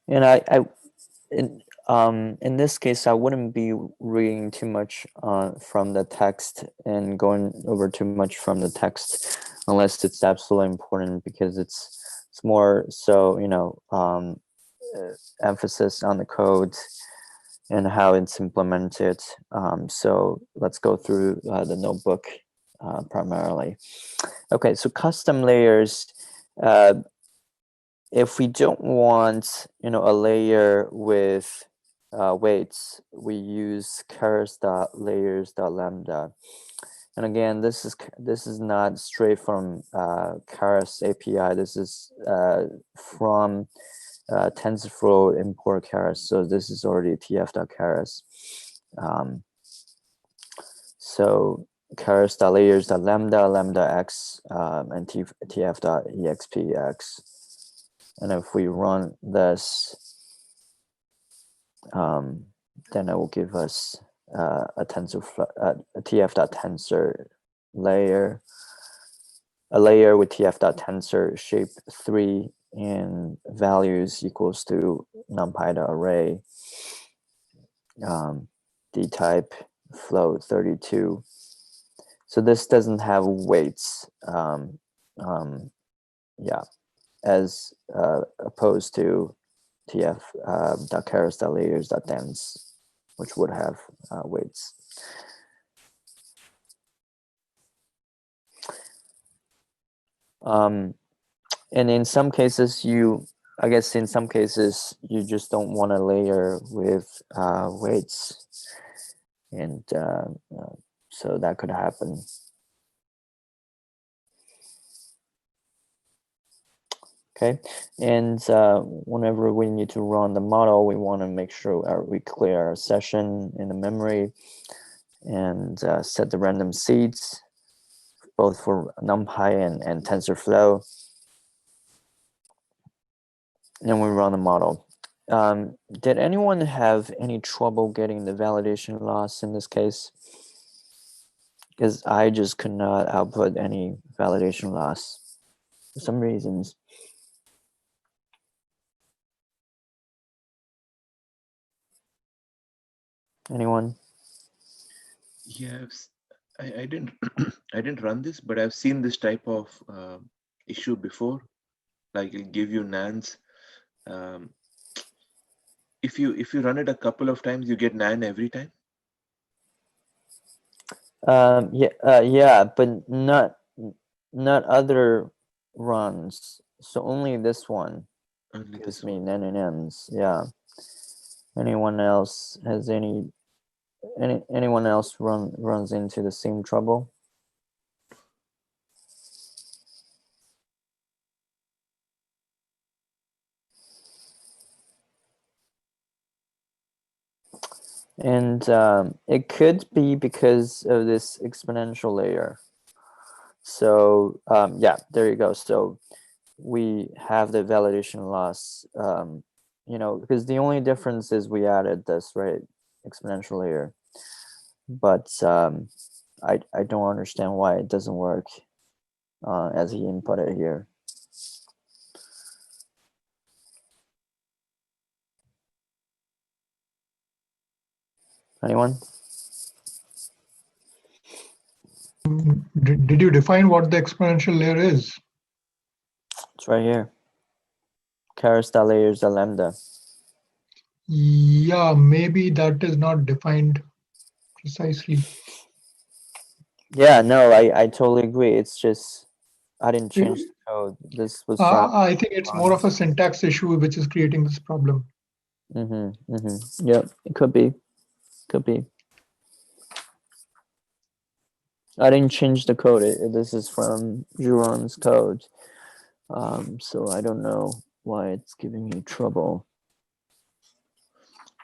And in this case, I wouldn't be reading too much from the text and going over too much from the text unless it's absolutely important, because it's more so, emphasis on the code and how it's implemented. So let's go through the notebook primarily. Okay, so custom layers. If we don't want, a layer with weights, we use chars.layers.lambda. And again, this is not straight from Keras API. This is from TensorFlow import Keras. So this is already tf.keras. So chars.layers.lambda, lambda x, and tf.expx. And if we run this, then it will give us a tf.tensor layer, a layer with tf.tensor shape 3 and values equals to numpy array, d type float 32. So this doesn't have weights, as opposed to tf.keras.layers.dense, which would have weights. And in some cases, you just don't want a layer with weights, and so that could happen. Okay, and whenever we need to run the model, we want to make sure we clear our session in the memory and set the random seeds, both for NumPy and TensorFlow. And we run the model. Did anyone have any trouble getting the validation loss in this case? Because I just could not output any validation loss for some reasons. Anyone? Yeah, I didn't I didn't run this, but I've seen this type of issue before. Like it'll give you nans. If you run it a couple of times, you get nan every time. Yeah, but not other runs. So only this one gives me nan and n's. Yeah. Anyone else has anyone else runs into the same trouble? And it could be because of this exponential layer. So yeah, there you go. So we have the validation loss, because the only difference is we added this, right, exponential layer. But I don't understand why it doesn't work as he input it here. Anyone? Did you define what the exponential layer is? It's right here. Keras.layers.lambda. Yeah, maybe that is not defined precisely. Yeah, no, I totally agree. It's just I didn't change the code. This was from. I think it's more of a syntax issue which is creating this problem. Yep, it could be. Could be. I didn't change the code. This is from Juron's code. So I don't know why it's giving me trouble.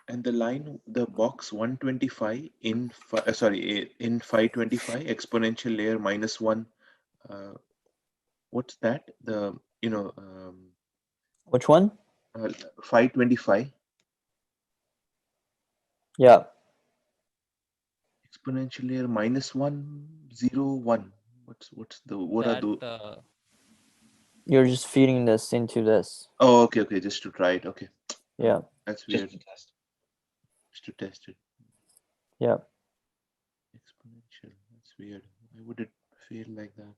And the line, the box 125 in 525 exponential layer -1. What's that? The Which one? 525. Yeah. Exponential layer -101. What are those? You're just feeding this into this. Oh, okay, just to try it. Okay. Yeah. That's Just weird. to test. Just to test it. Yeah. Exponential. That's weird. Why would it feel like that?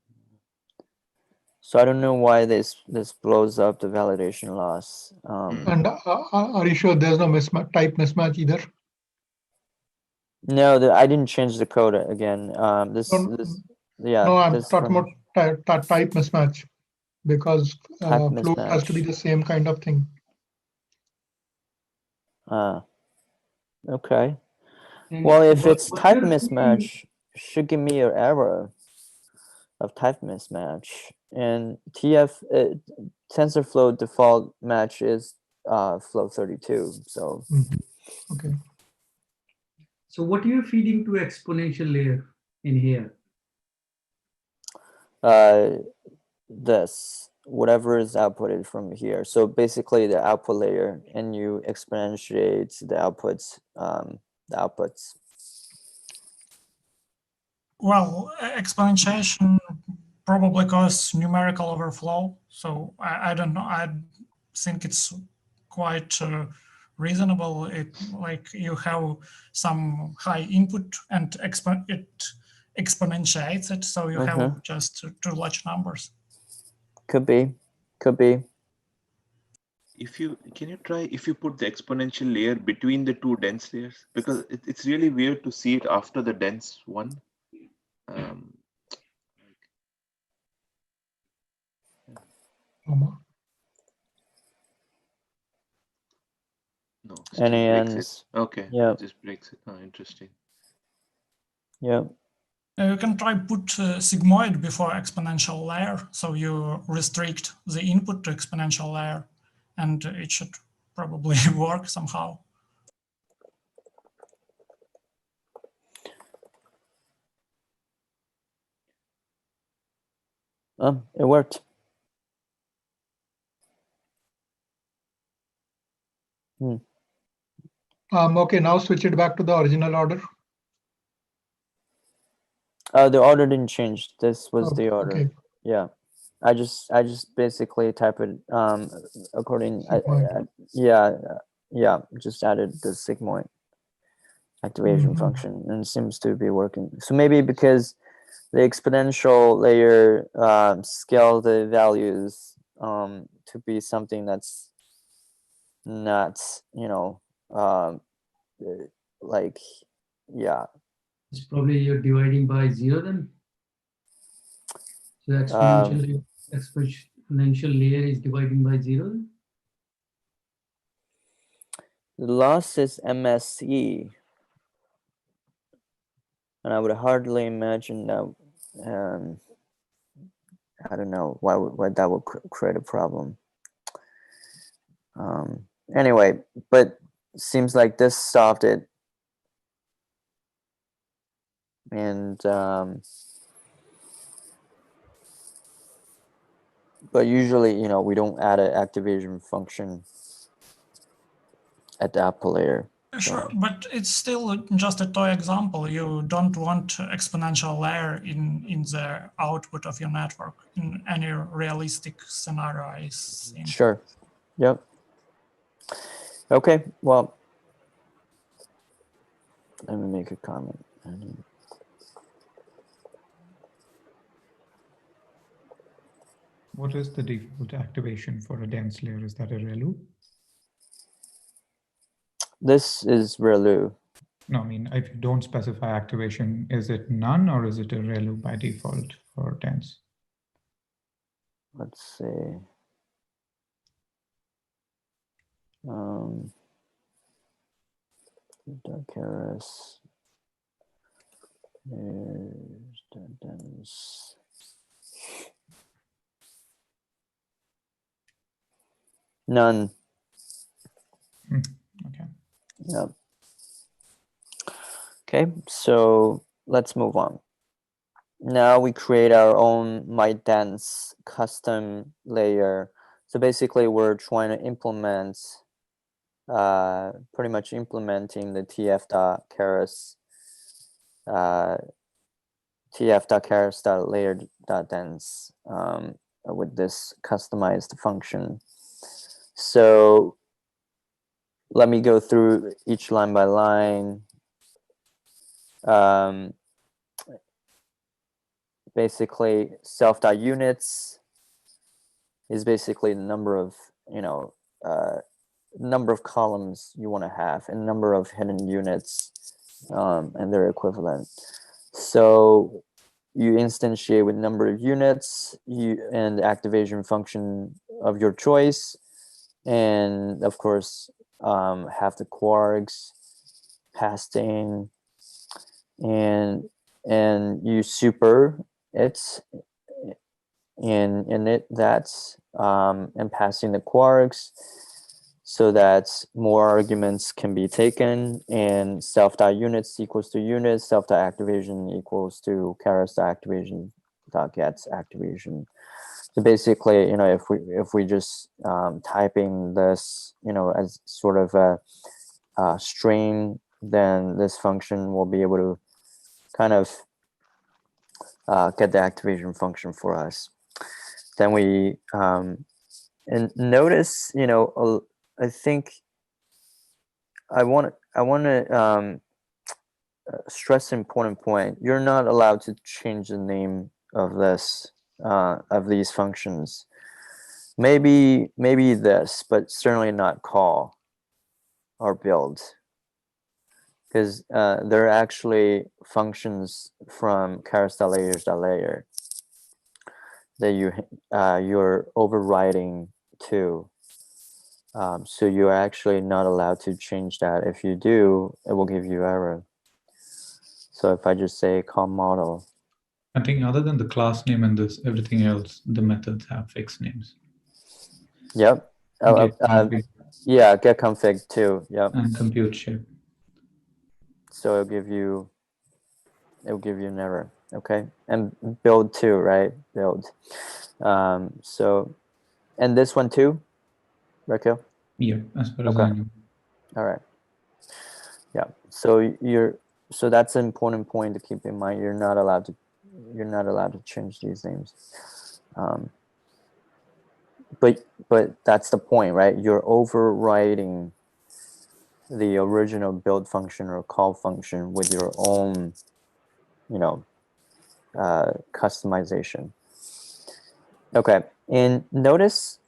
So I don't know why this blows up the validation loss. And are you sure there's no type mismatch either? No, I didn't change the code again. Yeah. No, I'm this talking from about type mismatch, because type float has to be mismatch. the same kind of thing. Okay. And Well, if it's what type you're feeding, mismatch, it should give me an error of type mismatch. And TensorFlow default match is flow 32. So Okay. so what you're feeding to exponential layer in here? this whatever is outputted from here. So basically the output layer, and you exponentiate the outputs. Well, exponentiation probably causes numerical overflow. So I don't know. I think it's quite reasonable. Like you have some high input and it exponentiates it. So you have just two large numbers. Could be. Can you try if you put the exponential layer between the two dense layers, because it's really weird to see it after the dense one. No, still breaks it. Okay, Yeah. it just breaks it. Oh, interesting. Yeah. You can try put sigmoid before exponential layer, so you restrict the input to exponential layer, and it should probably work somehow. It worked. Okay, now switch it back to the original order. The order didn't change. This was the order. Okay. Yeah. I just basically type it according. Just added the sigmoid activation function, and it seems to be working. So maybe because the exponential layer scale the values to be something that's not, like, yeah. It's probably you're dividing by 0 then. So exponential layer is dividing by 0. The loss is MSE, and I would hardly imagine that. I don't know why that would create a problem. Anyway, but seems like this solved it, and but usually, we don't add an activation function at the output layer. Sure, but it's still just a toy example. You don't want exponential layer in the output of your network in any realistic scenario, I think. Sure. Yep. Okay. Well, let me make a comment. What is the default activation for a dense layer? Is that a ReLU? This is ReLU. No, I mean, if you don't specify activation, is it none or is it a ReLU by default for dense? Let's see. Keras. Here's the dense. None. Okay. Yep. Okay, so let's move on. Now we create our own MyDense custom layer. So basically, we're trying to implement, pretty much implementing the tf.keras tf.keras.layer.dense with this customized function. So let me go through each line by line. Basically, self.units is basically the number of, number of columns you want to have and number of hidden units, and their equivalent. So you instantiate with number of units, and the activation function of your choice, and of course have the quarks passed in, and you super it in it that's and passing the quarks so that more arguments can be taken, and self.units equals to units, self.activation equals to character.activation gets activation. So basically, if we just typing this, as sort of a string, then this function will be able to kind of get the activation function for us. Then we and notice, I think I want to stress an important point. You're not allowed to change the name of this of these functions. Maybe this, but certainly not call or build, because they're actually functions from character.layers.layer that you're overriding to. So you're actually not allowed to change that. If you do, it will give you error. So if I just say call model. I think other than the class name and this, everything else, the methods have fixed names. Yep. Yeah, get config too. Yep. And compute shape. So it'll give you an error. Okay. And build too, right? Build. So, and this one too, Raquel? Yeah, as far as I know. All right. Yeah. So that's an important point to keep in mind. You're not allowed to change these names. But that's the point, right? You're overriding the original build function or call function with your own, customization. Okay, and notice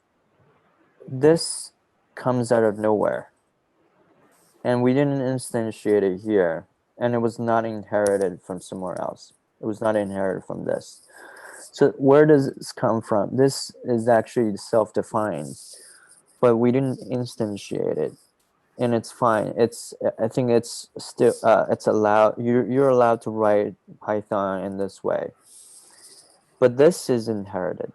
this comes out of nowhere, and we didn't instantiate it here, and it was not inherited from somewhere else. It was not inherited from this. So where does this come from? This is actually self-defined, but we didn't instantiate it, and it's fine. I think it's still it's allowed. You're allowed to write Python in this way, but this is inherited.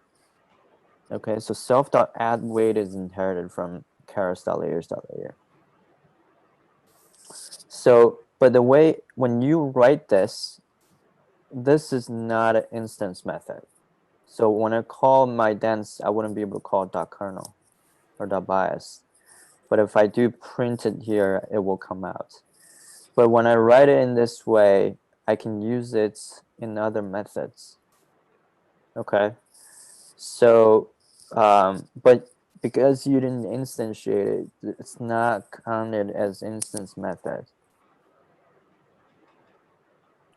Okay, so self.addWeight is inherited from character.layers.layer. So, but the way when you write this is not an instance method. So when I call my dense, I wouldn't be able to call .kernel or .bias. But if I do print it here, it will come out. But when I write it in this way, I can use it in other methods. Okay. So, but because you didn't instantiate it, it's not counted as instance method.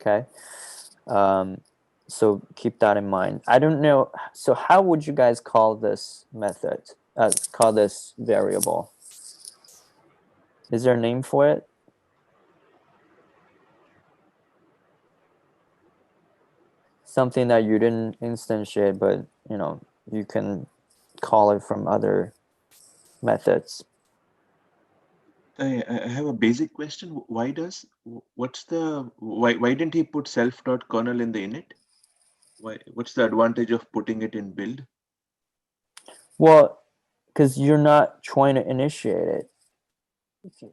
Okay. So keep that in mind. I don't know. So how would you guys call this method? Call this variable? Is there a name for it? Something that you didn't instantiate, but you can call it from other methods. I have a basic question. Why didn't he put self.kernel in the init? What's the advantage of putting it in build? Well, because you're not trying to initiate it.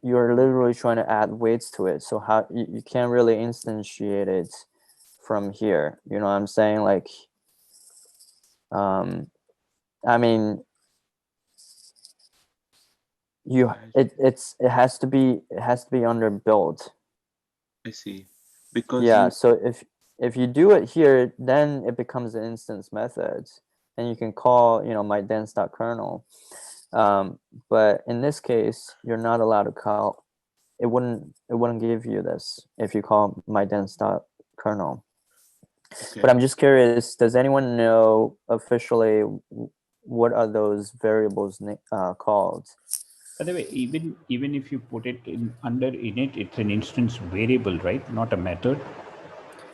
You're literally trying to add weights to it. So how you can't really instantiate it from here. You know what I'm saying? Like, I mean, it has to be under build. I see. Because yeah. So if you do it here, then it becomes an instance method, and you can call my dense.kernel. But in this case, you're not allowed to call. It wouldn't give you this if you call myDens.kernel. Okay. But I'm just curious, does anyone know officially what are those variables called? By the way, even if you put it in under init, it's an instance variable, right? Not a method.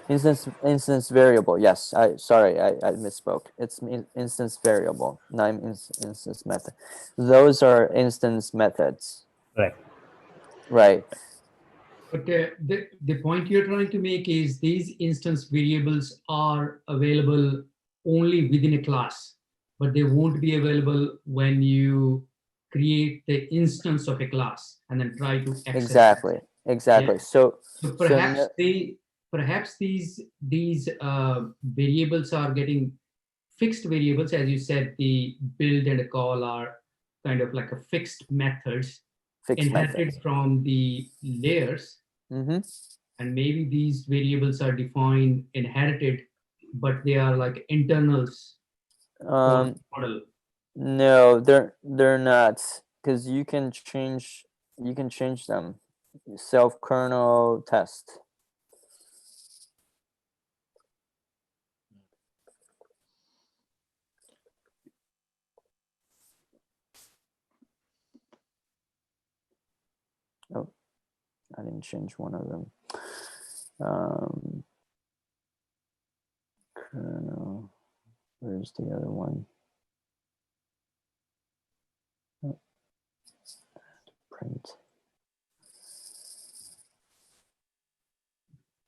Instance variable. Yes. Sorry, I misspoke. It's instance variable, not instance method. Those are instance methods. Right. Right. But the point you're trying to make is these instance variables are available only within a class, but they won't be available when you create the instance of a class and then try to access Exactly. that. Exactly. Yeah. So Perhaps these variables are getting fixed variables, as you said. The build and a call are kind of like a fixed methods inherited from the layers. Mm-hmm. And maybe these variables are defined inherited, but they are like internals for the model. No, they're not, because you can change them. Self kernel test. Oh, I didn't change one of them. Kernel. Where's the other one? Oh, print.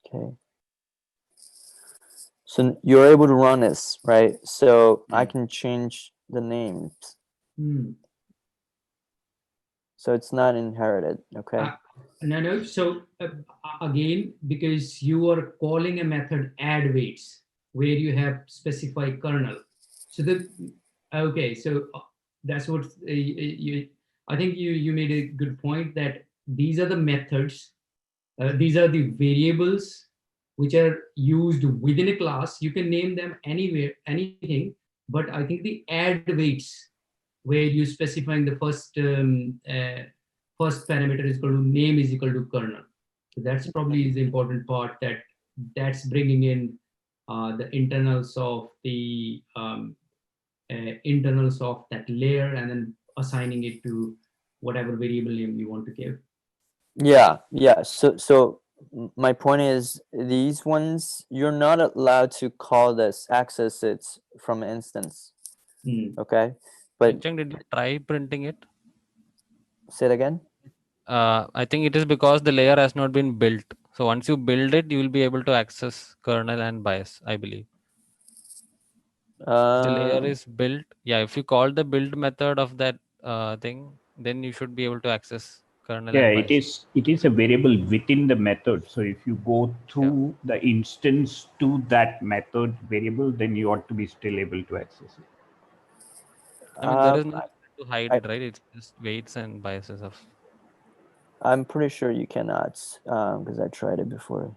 Okay. So you're able to run this, right? So I can change the names. So it's not inherited, okay? No. So again, because you are calling a method add weights where you have specified kernel. So that's what I think you made a good point that these are the methods, these are the variables which are used within a class. You can name them anywhere, anything, but I think the add weights where you specifying the first parameter is equal to name is equal to kernel. So that's probably is the important part, that's bringing in the internals of that layer and then assigning it to whatever variable name you want to give. Yeah. So my point is, these ones, you're not allowed to call this, access it from instance. Okay. But Cheng, did you try printing it? Say it again. I think it is because the layer has not been built. So once you build it, you will be able to access kernel and BIOS, I believe. If the layer is built, if you call the build method of that thing, then you should be able to access kernel and BIOS. It is a variable within the method. So if you go through the instance to that method variable, then you ought to be still able to access it. I mean, there is no to hide it, right? It's just weights and biases of. I'm pretty sure you cannot, because I tried it before.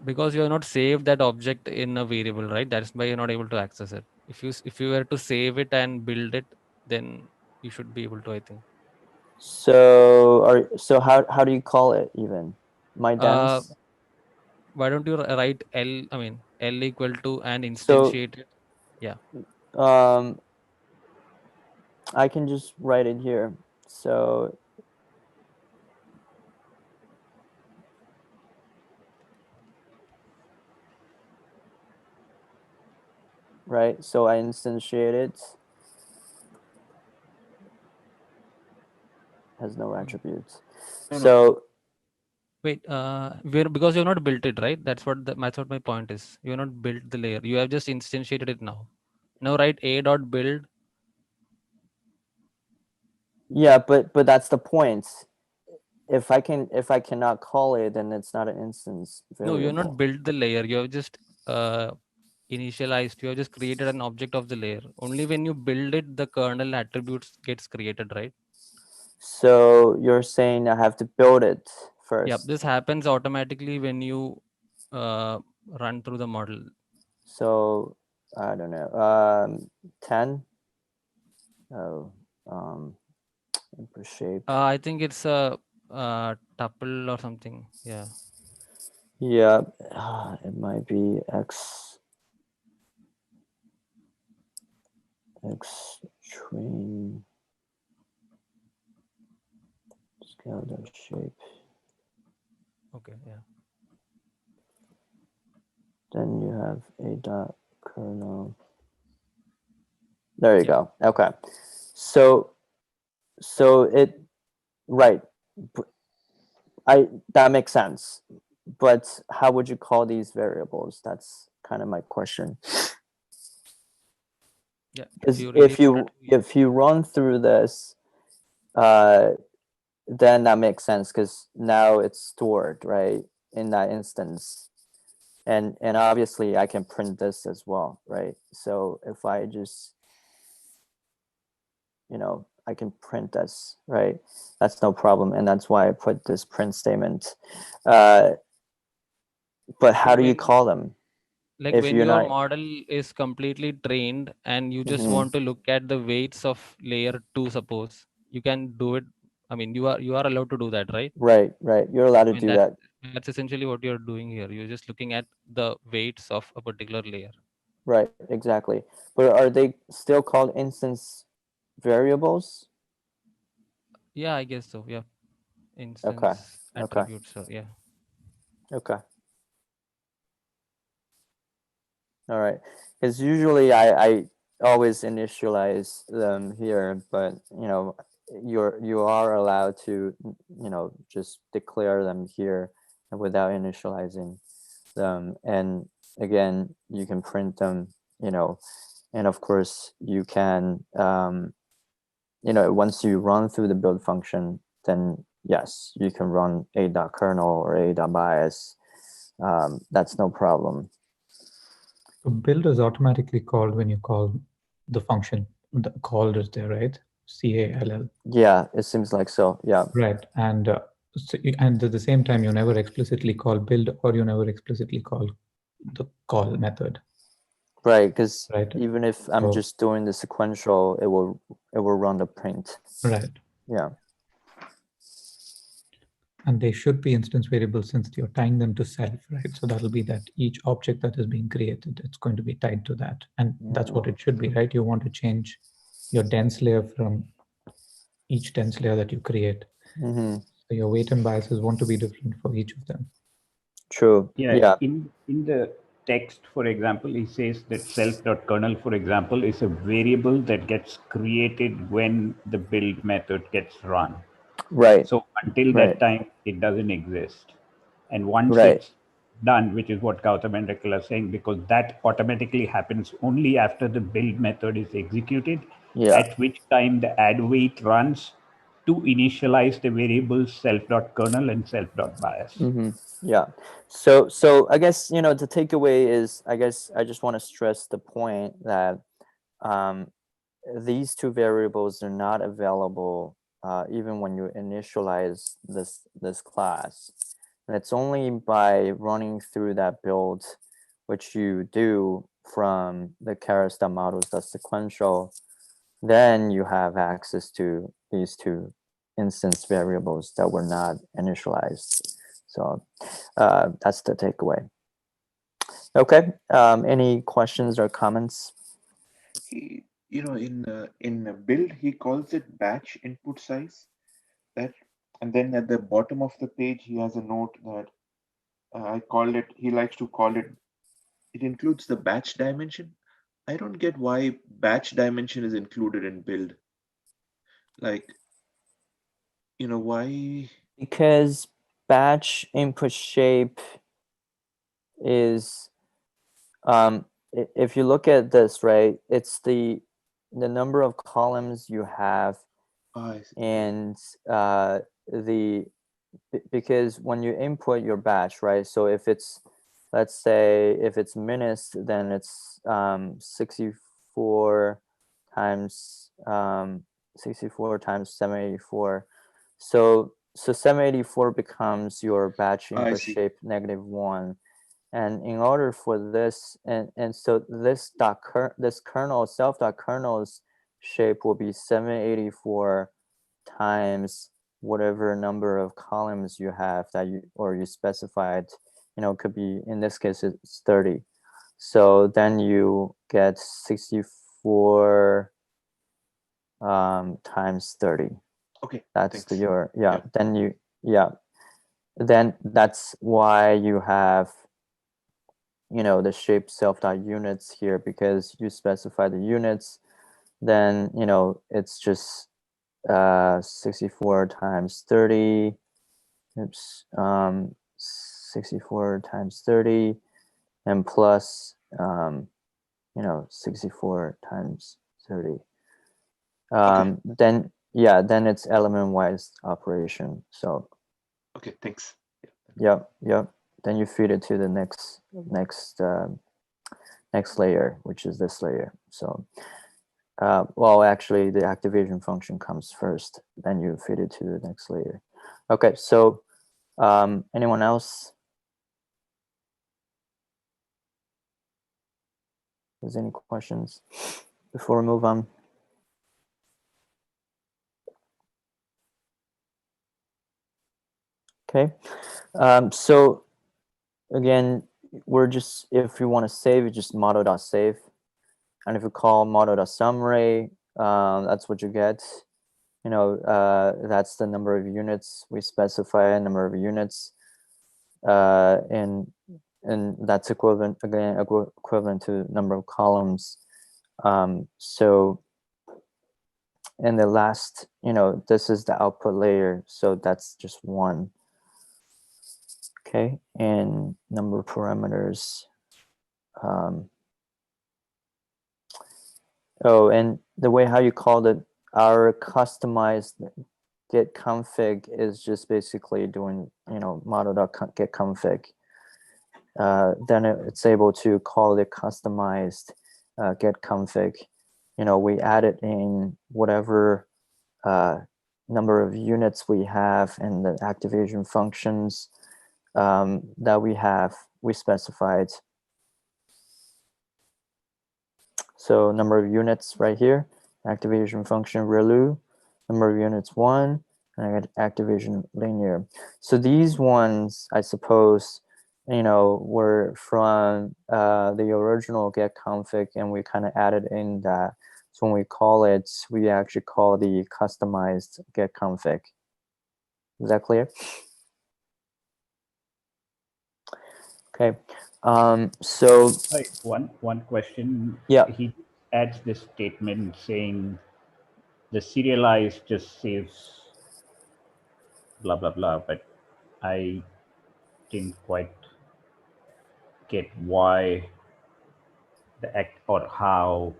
Because you have not saved that object in a variable, right? That's why you're not able to access it. If you were to save it and build it, then you should be able to, I think. So how do you call it even? MyDens? Why don't you write L equal to and instantiate it? Yeah. I can just write it here. So right, so I instantiate it. Has no attributes. So wait, because you have not built it, right? That's what my point is. You have not built the layer. You have just instantiated it now. Now write a.build. Yeah, but that's the point. If I cannot call it, then it's not an instance variable. No, you have not built the layer. You have just initialized. You have just created an object of the layer. Only when you build it, the kernel attributes gets created, right? So you're saying I have to build it first? Yep, this happens automatically when you run through the model. So I don't know. 10. Oh, input shape. I think it's a tuple or something. Yeah. Yeah, it might be extreme scalar shape. Okay. Yeah. Then you have a dot kernel. There you Yeah. go. Okay. So it, right. That makes sense. But how would you call these variables? That's kind of my question. Yeah. Because if you run through this, then that makes sense, because now it's stored, right, in that instance. And obviously I can print this as well, right? So if I just, I can print this, right? That's no problem. And that's why I put this print statement. But how do you call them? Like If when you're your not, model is completely trained and you just Mhm. want to look at the weights of layer 2, suppose, you can do it. I mean, you are allowed to do that, right? right, you're allowed to I mean, do that. that's essentially what you're doing here. You're just looking at the weights of a particular layer. Right, exactly. But are they still called instance variables? Yeah, I guess so. Yeah. Okay, Instance attributes. So yeah. okay. All right, because usually I always initialize them here, but you are allowed to just declare them here without initializing them. And again, you can print them, and of course you can once you run through the build function, then yes, you can run a.kernel or a.bias. That's no problem. So build is automatically called when you call the function. The call is there, right? CALL. Yeah, it seems like so. Yeah. Right. And and at the same time, you never explicitly call build, or you never explicitly call the call method. Right, because Right. even if I'm just doing the sequential, it will run the print. Right. Yeah. And they should be instance variables since you're tying them to self, right? So that'll be that each object that is being created, it's going to be tied to that. And that's what it should be, right? You want to change your dense layer from each dense layer that you create. Mm-hmm. So your weight and biases want to be different for each of them. True. Yeah. In the text, for example, it says that self.kernel, for example, is a variable that gets created when the build method gets run. Right. So until that time, it doesn't exist. And once it's done, which is what Gautam and Rakil are saying, because that automatically happens only after the build method is executed, at which time the add weight runs to initialize the variables self.kernel and self.bias. Mm-hmm. Yeah. So I guess, the takeaway is, I guess I just want to stress the point that these two variables are not available even when you initialize this class. And it's only by running through that build, which you do from the keras.models.sequential, then you have access to these two instance variables that were not initialized. So that's the takeaway. Okay, any questions or comments? In build, he calls it batch input size. And then at the bottom of the page, he has a note that he likes to call it, it includes the batch dimension. I don't get why batch dimension is included in build. Like, why? Because batch input shape is, if you look at this, right, it's the number of columns you have, and because when you input your batch, right, so if it's, let's say if it's minutes, then it's 64 times 784. So 784 becomes your batch input shape -1. And in order for this, and so this kernel, self.kernel's shape will be 784 times whatever number of columns you have that you specified. It could be, in this case, it's 30. So then you get 64 times 30. Okay. That's thanks. Then that's why you have the shape self.units here, because you specify the units. Then it's just 64 times 30. Oops. 64 times 30 and plus 64 times 30. Then it's element wise operation. So okay, thanks. Yep. Then you feed it to the next layer, which is this layer. So well, actually the activation function comes first, then you feed it to the next layer. Okay, so anyone else? There's any questions before we move on? Okay, so again, we're just, if you want to save it, just model.save, and if you call model.summary, that's what you get. That's the number of units. We specify a number of units, and that's equivalent to number of columns. So in the last, this is the output layer, so that's just one. Okay, and number of parameters. Oh, and the way how you called it, our customized get config is just basically doing, model.get config. Then it's able to call the customized get config. We added in whatever number of units we have and the activation functions that we specified. So number of units right here, activation function relu, number of units 1, and I got activation linear. So these ones, I suppose, were from the original get config, and we kind of added in that. So when we call it, we actually call the customized get config. Is that clear? Okay. So one question. Yeah. He adds this statement saying the serialize just saves blah blah blah, but I didn't quite get why the act or how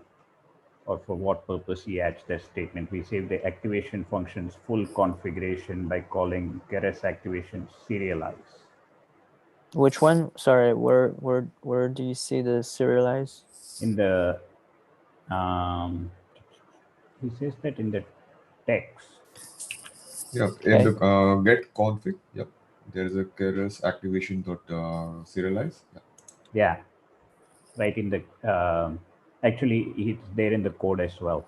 or for what purpose he adds that statement. We save the activation function's full configuration by calling Keras activation serialize. Which one? Sorry, where do you see the serialize? In the he says that in the text. Yep, in the get config, yep, there is a Keras activation dot serialize. Yeah, right in the actually it's there in the code as well.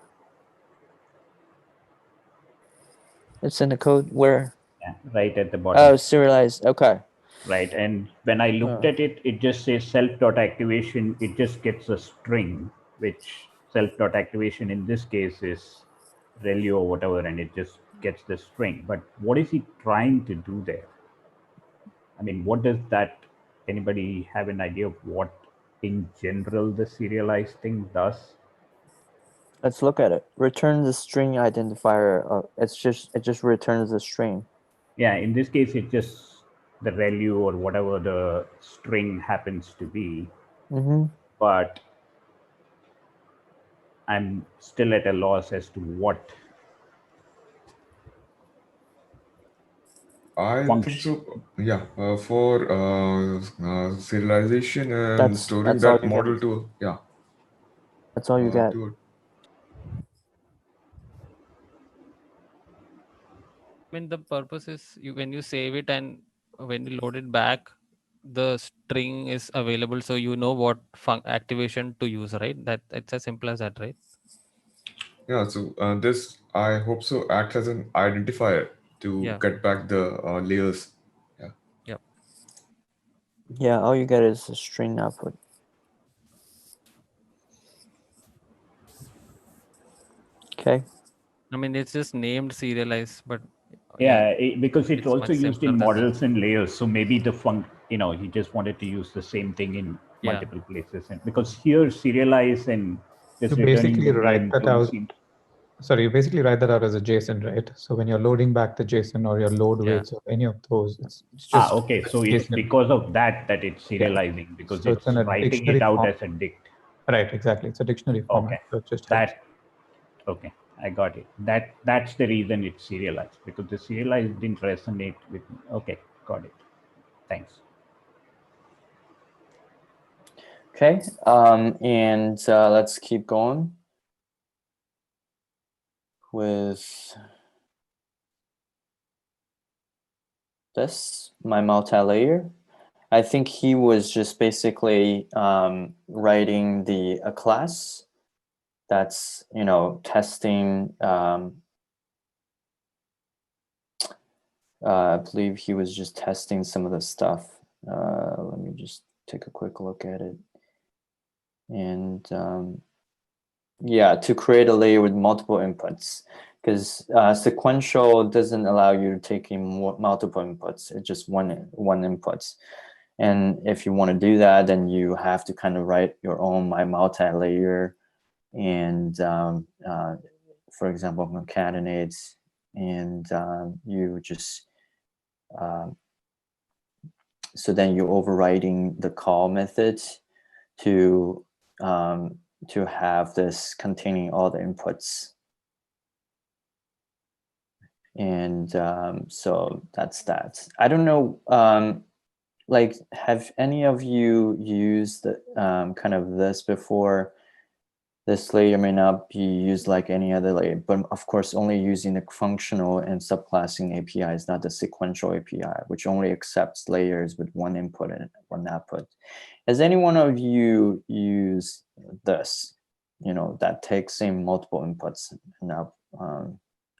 It's in the code where? Yeah, right at the bottom. Oh, serialized. Okay. Right, and when I looked at it, it just says self.activation. It just gets a string, which self.activation in this case is relu or whatever, and it just gets the string. But what is he trying to do there? I mean, what does that, anybody have an idea of what in general the serialized thing does? Let's look at it. Return the string identifier. It just returns the string. Yeah, in this case, it just the relu or whatever the string happens to be. Mm-hmm. But I'm still at a loss as to what. I think so. Yeah, for serialization and storing that model to, yeah. That's all you get. I mean, the purpose is when you save it and when you load it back, the string is available, so you know what activation to use, right? That it's as simple as that, right? Yeah, so this, I hope so, acts as an identifier to Yeah. get back the layers. Yeah. Yep. Yeah, all you get is a string output. Okay. I mean, it's just named serialize, but Yeah, because it's it's also much used simpler in than that. models and layers. So maybe he just wanted to use the same thing in Yeah. multiple places. And because here serialize and just You returning basically the write name that don't out. seem. Sorry, you basically write that out as a JSON, right? So when you're loading back the JSON or your load Yeah. weights or any of those, it's just Okay. So it's JSON. because of that it's serializing, because So it's it's in a writing dictionary it out form. as a dict. Right, exactly. It's a dictionary format. Okay. So it just helps. Okay, I got it. That's the reason it's serialized, because the serialized didn't resonate with me. Okay, got it. Thanks. Okay. And let's keep going with this, my multi-layer. I think he was just basically writing a class that's, testing. I believe he was just testing some of the stuff. Let me just take a quick look at it. And yeah, to create a layer with multiple inputs, because sequential doesn't allow you to take in multiple inputs. It's just one input. And if you want to do that, then you have to kind of write your own multi-layer and, for example, concatenates, and you just, so then you're overriding the call method to have this containing all the inputs. And so that's that. I don't know, like, have any of you used kind of this before? This layer may not be used like any other layer, but of course only using the functional and subclassing APIs, not the sequential API, which only accepts layers with one input and one output. Has any one of you used this, that takes in multiple inputs and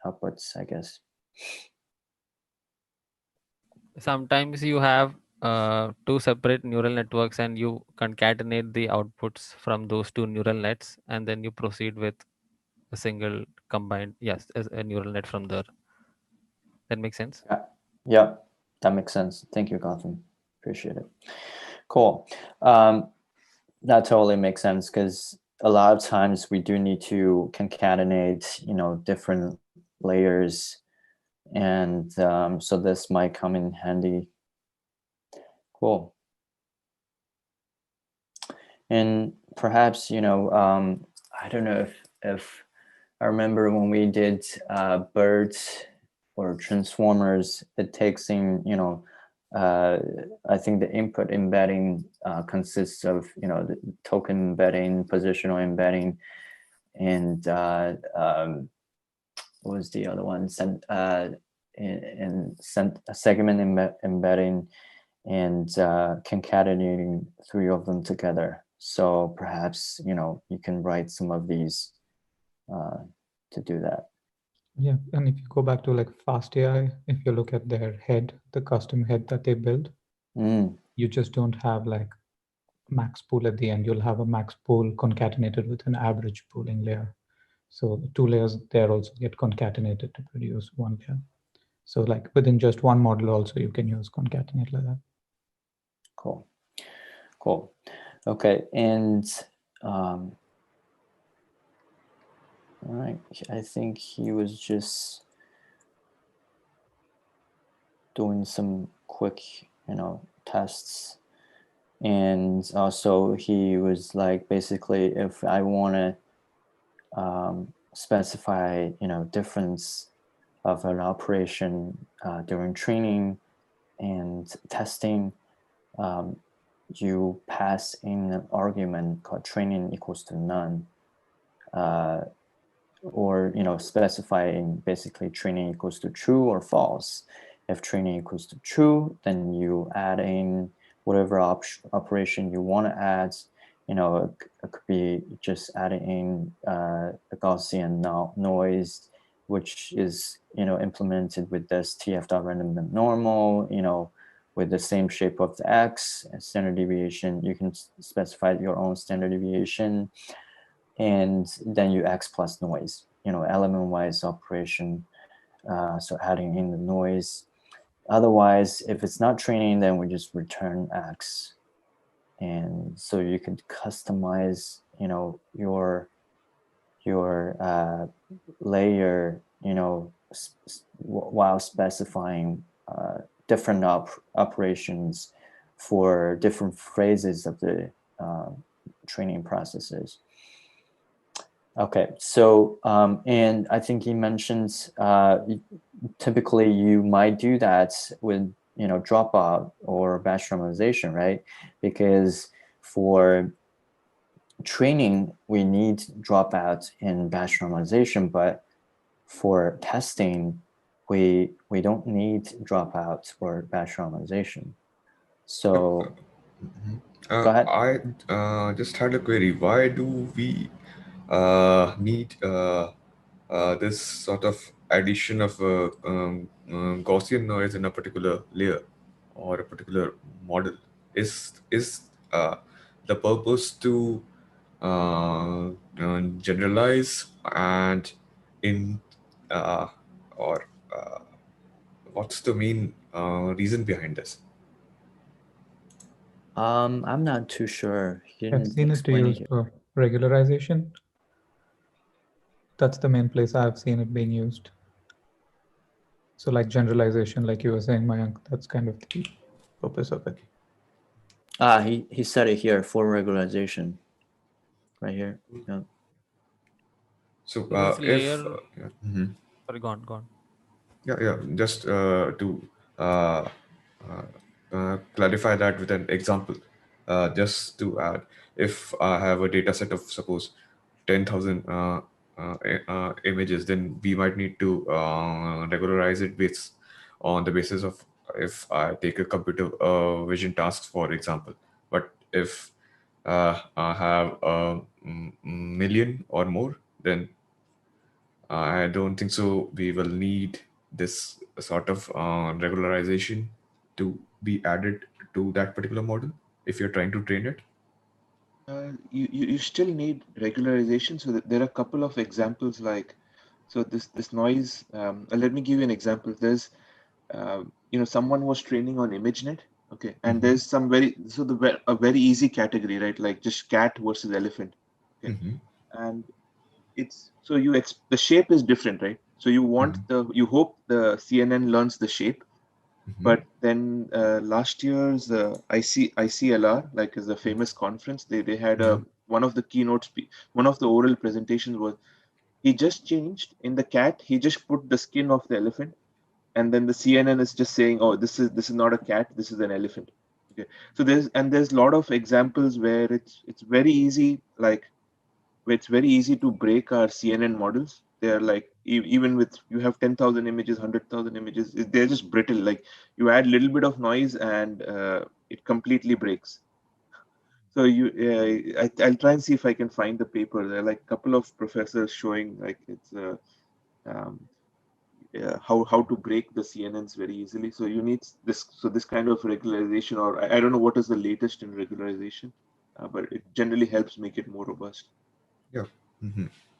outputs, I guess? Sometimes you have two separate neural networks and you concatenate the outputs from those two neural nets, and then you proceed with a single combined, yes, as a neural net from there. That makes sense? Yeah, that makes sense. Thank you, Gotham. Appreciate it. Cool. That totally makes sense, because a lot of times we do need to concatenate, different layers. And so this might come in handy. Cool. And perhaps, I don't know if I remember when we did birds or transformers, it takes in, I think the input embedding consists of, the token embedding, positional embedding, and what was the other one? Segment embedding, and concatenating three of them together. So perhaps, you can write some of these to do that. Yeah, and if you go back to like Fast AI, if you look at their head, the custom head that they build, you just don't have like max pool at the end. You'll have a max pool concatenated with an average pooling layer. So two layers there also get concatenated to produce one layer. So like within just one model also you can use concatenate like that. Cool. Okay, and all right, I think he was just doing some quick, tests. And also he was like, basically, if I want to specify, difference of an operation during training and testing, you pass in an argument called training equals to none, or specifying basically training equals to true or false. If training equals to true, then you add in whatever operation you want to add, you know, it could be just adding in a Gaussian noise, which is, you know, implemented with this tf.random.normal, you know, with the same shape of the x and standard deviation. You can specify your own standard deviation, and then you x plus noise, you know, element-wise operation. So adding in the noise. Otherwise, if it's not training, then we just return x. And so you can customize, you know, your layer, you know, while specifying different operations for different phases of the training processes. Okay, so and I think he mentions typically you might do that with, you know, dropout or batch normalization, right? Because for training we need dropout and batch normalization, but for testing we don't need dropout or batch normalization. So go ahead. I just had a query. Why do we need this sort of addition of Gaussian noise in a particular layer or a particular model? Is the purpose to generalize and in or what's the main reason behind this? I'm not too sure. He I've didn't seen it explain it used here. for regularization. That's the main place I've seen it being used. So like generalization, like you were saying, Mayank, that's kind of the purpose of it. He said it here for regularization, right here. Yeah. So this layer, sorry, go on. Yeah. Just to clarify that with an example, just to add, if I have a data set of suppose 10,000 images, then we might need to regularize it based on the basis of if I take a computer vision task, for example. But if I have a million or more, then I don't think so. We will need this sort of regularization to be added to that particular model if you're trying to train it. You still need regularization. So that there are a couple of examples like, so this noise. Let me give you an example. There's you know, someone was training on ImageNet, okay, and there's some a very easy category, right? Like just cat versus elephant, okay, and it's so the shape is different, right? So you hope the CNN learns the shape, but then last year's ICLR, like is a famous conference, they had one of the one of the oral presentations was he just changed in the cat, he just put the skin of the elephant, and then the CNN is just saying, oh, this is not a cat, this is an elephant. Okay, so there's a lot of examples where it's very easy, like where it's very easy to break our CNN models. They're like even with you have 10,000 images, 100,000 images, they're just brittle. Like you add a little bit of noise and it completely breaks. So I'll try and see if I can find the paper. There are like a couple of professors showing like it's um, how to break the CNNs very easily. So you need this kind of regularization, or I don't know what is the latest in regularization, but it generally helps make it more robust. Yeah.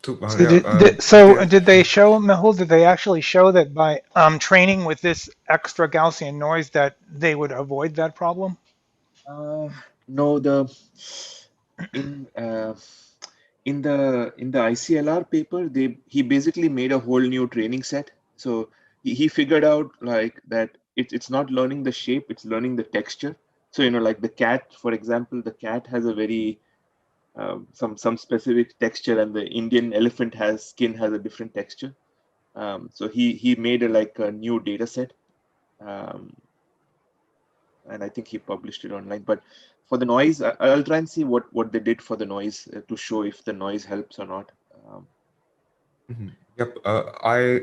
So, So did they show, Mehul, did they actually show that by training with this extra Gaussian noise that they would avoid that problem? No, in uh, in the ICLR paper, he basically made a whole new training set. So he figured out like that it's not learning the shape, it's learning the texture. So you know, like the cat, for example, the cat has a very some specific texture, and the Indian elephant has a different texture. So he made like a new data set. Um, and I think he published it online. But for the noise, I'll try and see what they did for the noise to show if the noise helps or not. Yep, I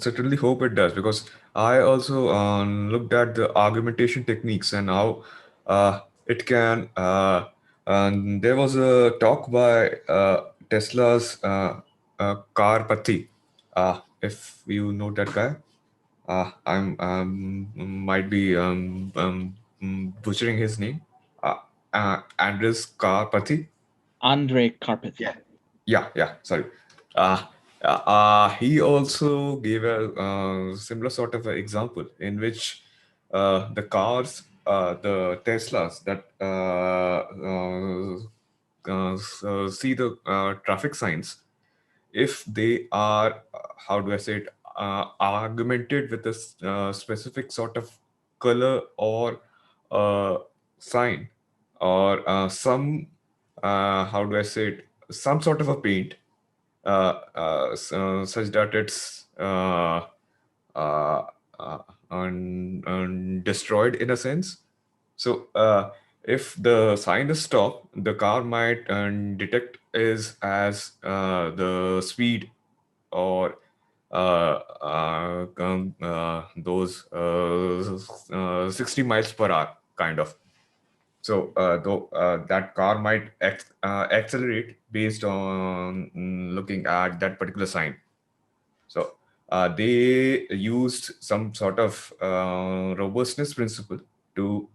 certainly hope it does, because I also looked at the argumentation techniques and how it can And there was a talk by Tesla's Car Pati. If you know that guy, I'm might be butchering his name. Andres Karpathy. Andre Karpathy. Yeah. Sorry. He also gave a similar sort of an example in which the cars, the Teslas that see the traffic signs, if they are, how do I say it, augmented with a specific sort of color or sign or some, how do I say it, some sort of a paint, such that it's destroyed in a sense. So if the sign is stop, the car might detect is as the speed or those 60 miles per hour kind of. So though that car might accelerate based on looking at that particular sign. So they used some sort of robustness principle to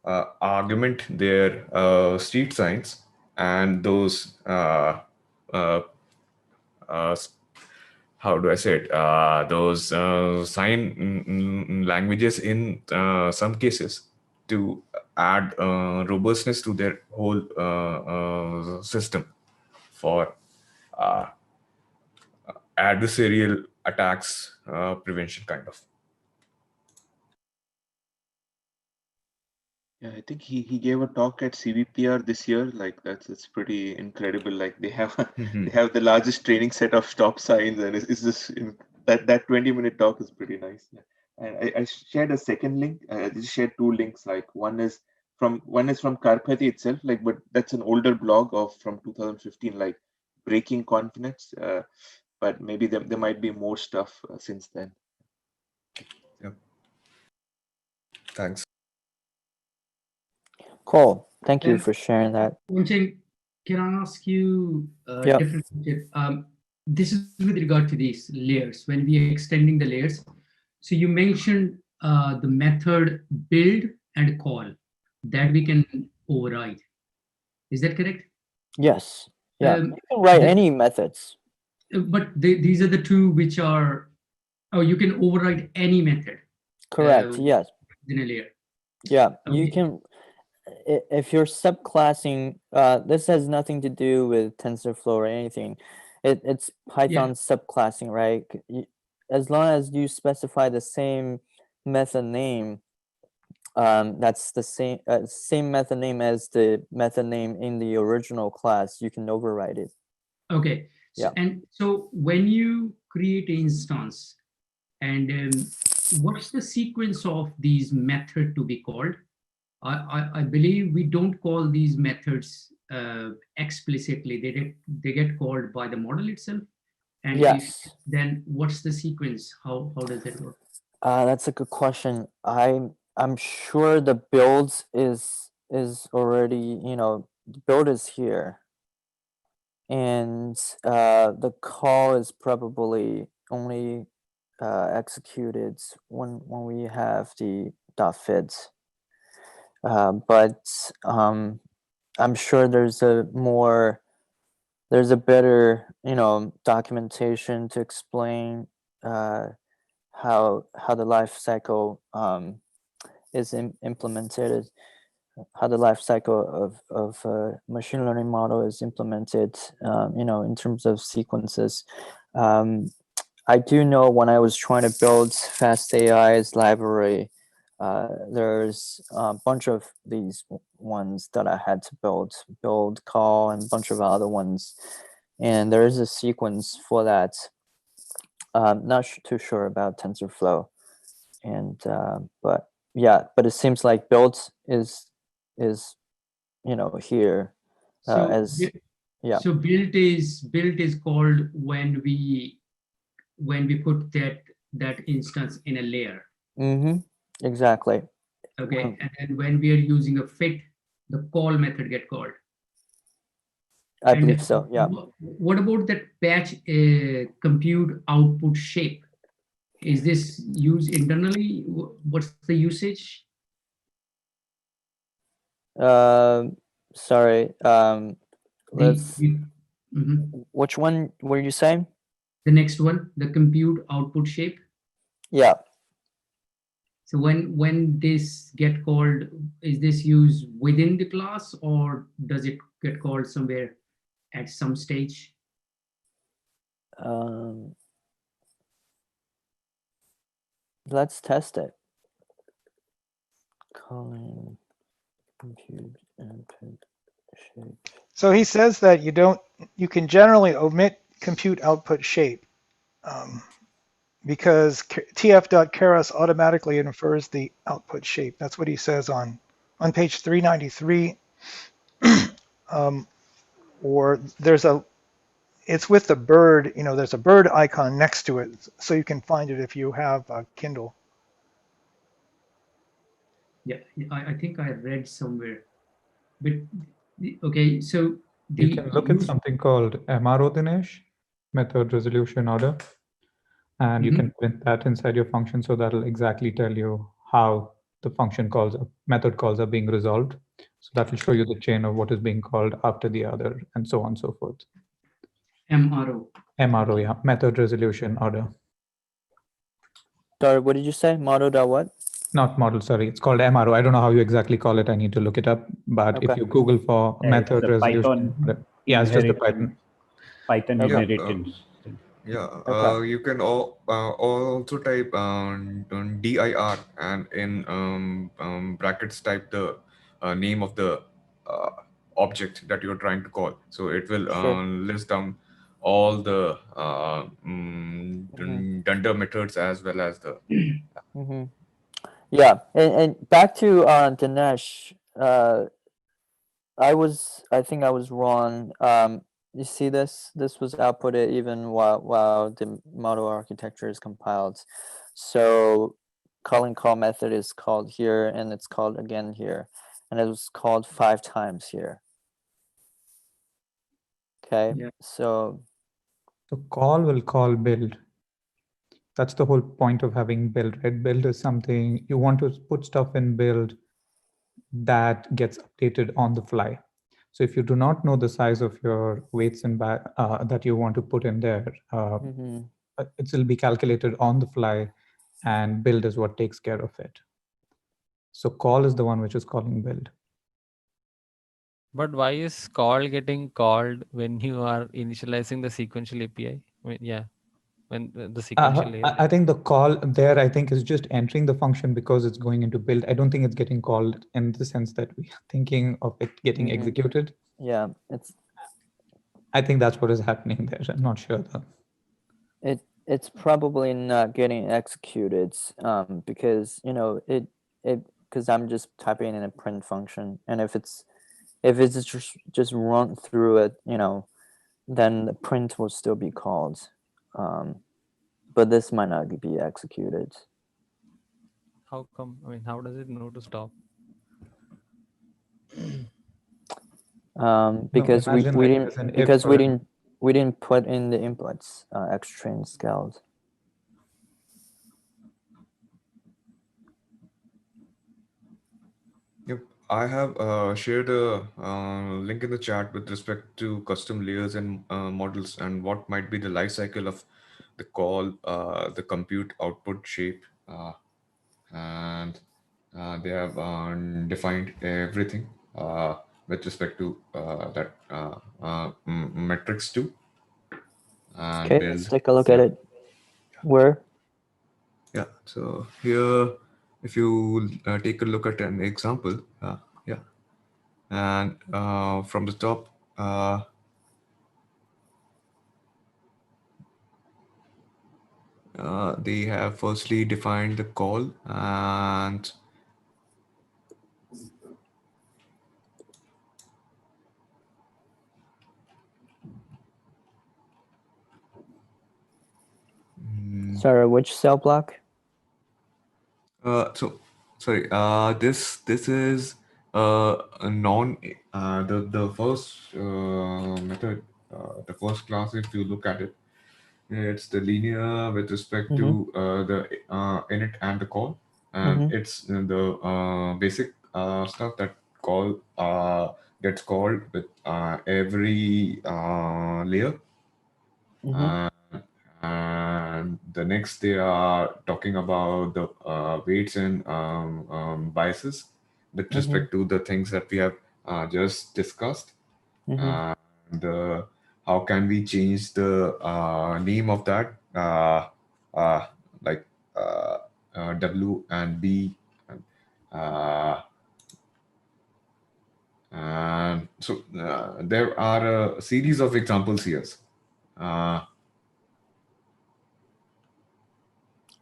augment their street signs and those how do I say it? Those sign languages in some cases to add robustness to their whole system for adversarial attacks prevention kind of. Yeah, I think he gave a talk at CVPR this year. Like it's pretty incredible. Like they have they have the largest training set of stop signs, and it's just that 20-minute talk is pretty nice. Yeah. And I shared a second link. I just shared two links. Like one is from Karpathy itself. Like, but that's an older blog of from 2015. Like breaking confidence. But maybe there might be more stuff since then. Yep. Thanks. Cool. Thank you for sharing that. Unchen, can I ask you a Yeah. different question? This is with regard to these layers, when we are extending the layers. So you mentioned the method build and call that we can override. Is that correct? Yes. Yeah. You can write any methods. But these are the two which are, oh, you can override any method. Correct. Yes. In a layer. Yeah. Okay. You can, if you're subclassing, this has nothing to do with TensorFlow or anything. It's Python subclassing, right? As long as you specify the same method name, that's the same method name as the method name in the original class, you can override it. Okay. So, and so when you create an instance, and what's the sequence of these methods to be called? I believe we don't call these methods explicitly. They get called by the model itself. And yes. Then what's the sequence? How does that work? That's a good question. I'm sure the build is already, the build is here, and the call is probably only executed when we have the .fit. But I'm sure there's a better documentation to explain how the life cycle is implemented, how the life cycle of a machine learning model is implemented, in terms of sequences. I do know when I was trying to build FastAI's library, there's a bunch of these ones that I had to build, call, and a bunch of other ones. And there is a sequence for that. Not too sure about TensorFlow. And, but it seems like build is here as, yeah. So build is called when we put that instance in a layer. Mm-hmm. Exactly. Okay, and then when we are using a fit, the call method get called. I And believe so, yeah. What about that batch compute output shape? Is this used internally? What's the usage? Sorry. Let's. Mhm. Which one were you saying? The next one, the compute output shape. Yeah. So when this get called, is this used within the class or does it get called somewhere at some stage? Let's test it. Calling compute input shape. So he says that you can generally omit compute output shape because tf.keras automatically infers the output shape. That's what he says on page 393. Or it's with the bird, there's a bird icon next to it, so you can find it if you have a Kindle. Yeah, I think I read somewhere. But okay, so you can look at something called MRO, Dinesh, method resolution order, and you can print that inside your function, so that'll exactly tell you how the function calls, method calls are being resolved. So that will show you the chain of what is being called after the other, and so on and so forth. MRO. MRO, yeah, method resolution order. Sorry, what did you say? Model dot what? Not model, sorry. It's called MRO. I don't know how you exactly call it. I need to look it up. But if you Google for method resolution, yeah, it's just the Python. Python inheritance. Yeah, you can also type dir and in brackets type the name of the object that you're trying to call. So it will list down all the dunder methods as well as the. Yeah, and back to Dinesh. I think I was wrong. You see this? This was outputted even while the model architecture is compiled. So calling call method is called here, and it's called again here, and it was called 5 times here. Okay, so call will call build. That's the whole point of having build, right? Build is something you want to put stuff in build that gets updated on the fly. So if you do not know the size of your weights and that you want to put in there, it will be calculated on the fly, and build is what takes care of it. So call is the one which is calling build. But why is call getting called when you are initializing the sequential API? I mean, when the sequential layer. I think the call there, I think, is just entering the function because it's going into build. I don't think it's getting called in the sense that we are thinking of it getting executed. Yeah, I think that's what is happening there. I'm not sure though. It's probably not getting executed because because I'm just typing in a print function, and if it's just run through it, then the print will still be called, but this might not be executed. How come? I mean, how does it know to stop? Because we didn't put in the inputs extra scaled. Yep, I have shared a link in the chat with respect to custom layers and models and what might be the life cycle of the call, the compute output shape, and they have defined everything with respect to that metrics too. And okay, let's take a look at it. Where? Yeah, so here, if you take a look at an example, and from the top, they have firstly defined the call and sorry, which cell block? Sorry, this is The first method, the first class, if you look at it, it's the linear with respect to the init and the call, and it's the basic stuff that call gets called with every layer. And the next they are talking about the weights and biases with respect to the things that we have just discussed. And how can we change the name of that, uh, like W and B. And, so there are a series of examples here.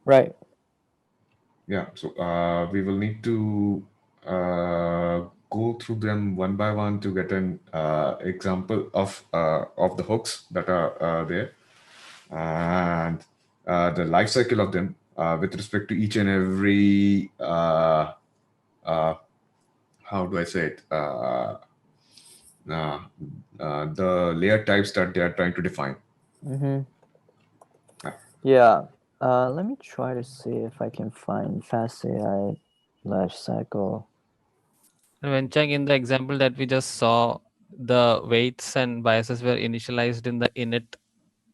Right. Yeah, so we will need to go through them one by one to get an example of the hooks that are there, and the life cycle of them with respect to each and every how do I say it, the layer types that they are trying to define. Yeah. Let me try to see if I can find FastAI life cycle. When Chang, in the example that we just saw, the weights and biases were initialized in the init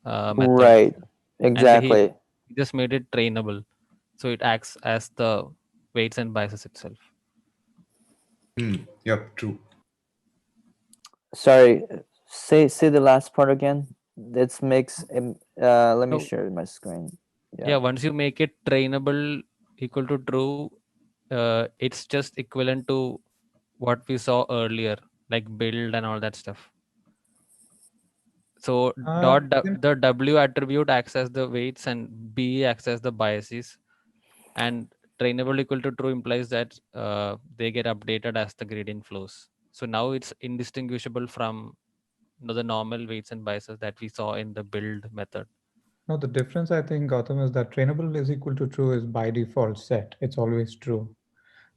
method. Right. Exactly. And he just made it trainable. So it acts as the weights and biases itself. Yep, true. Sorry, say the last part again. Let's mix. Let me So- share my screen. Yeah, once you make it trainable equal to true, it's just equivalent to what we saw earlier, like build and all that stuff. So the W attribute acts as the weights and B acts as the biases, and trainable equal to true implies that they get updated as the gradient flows. So now it's indistinguishable from the normal weights and biases that we saw in the build method. No, the difference I think, Gautam, is that trainable is equal to true is by default set. It's always true.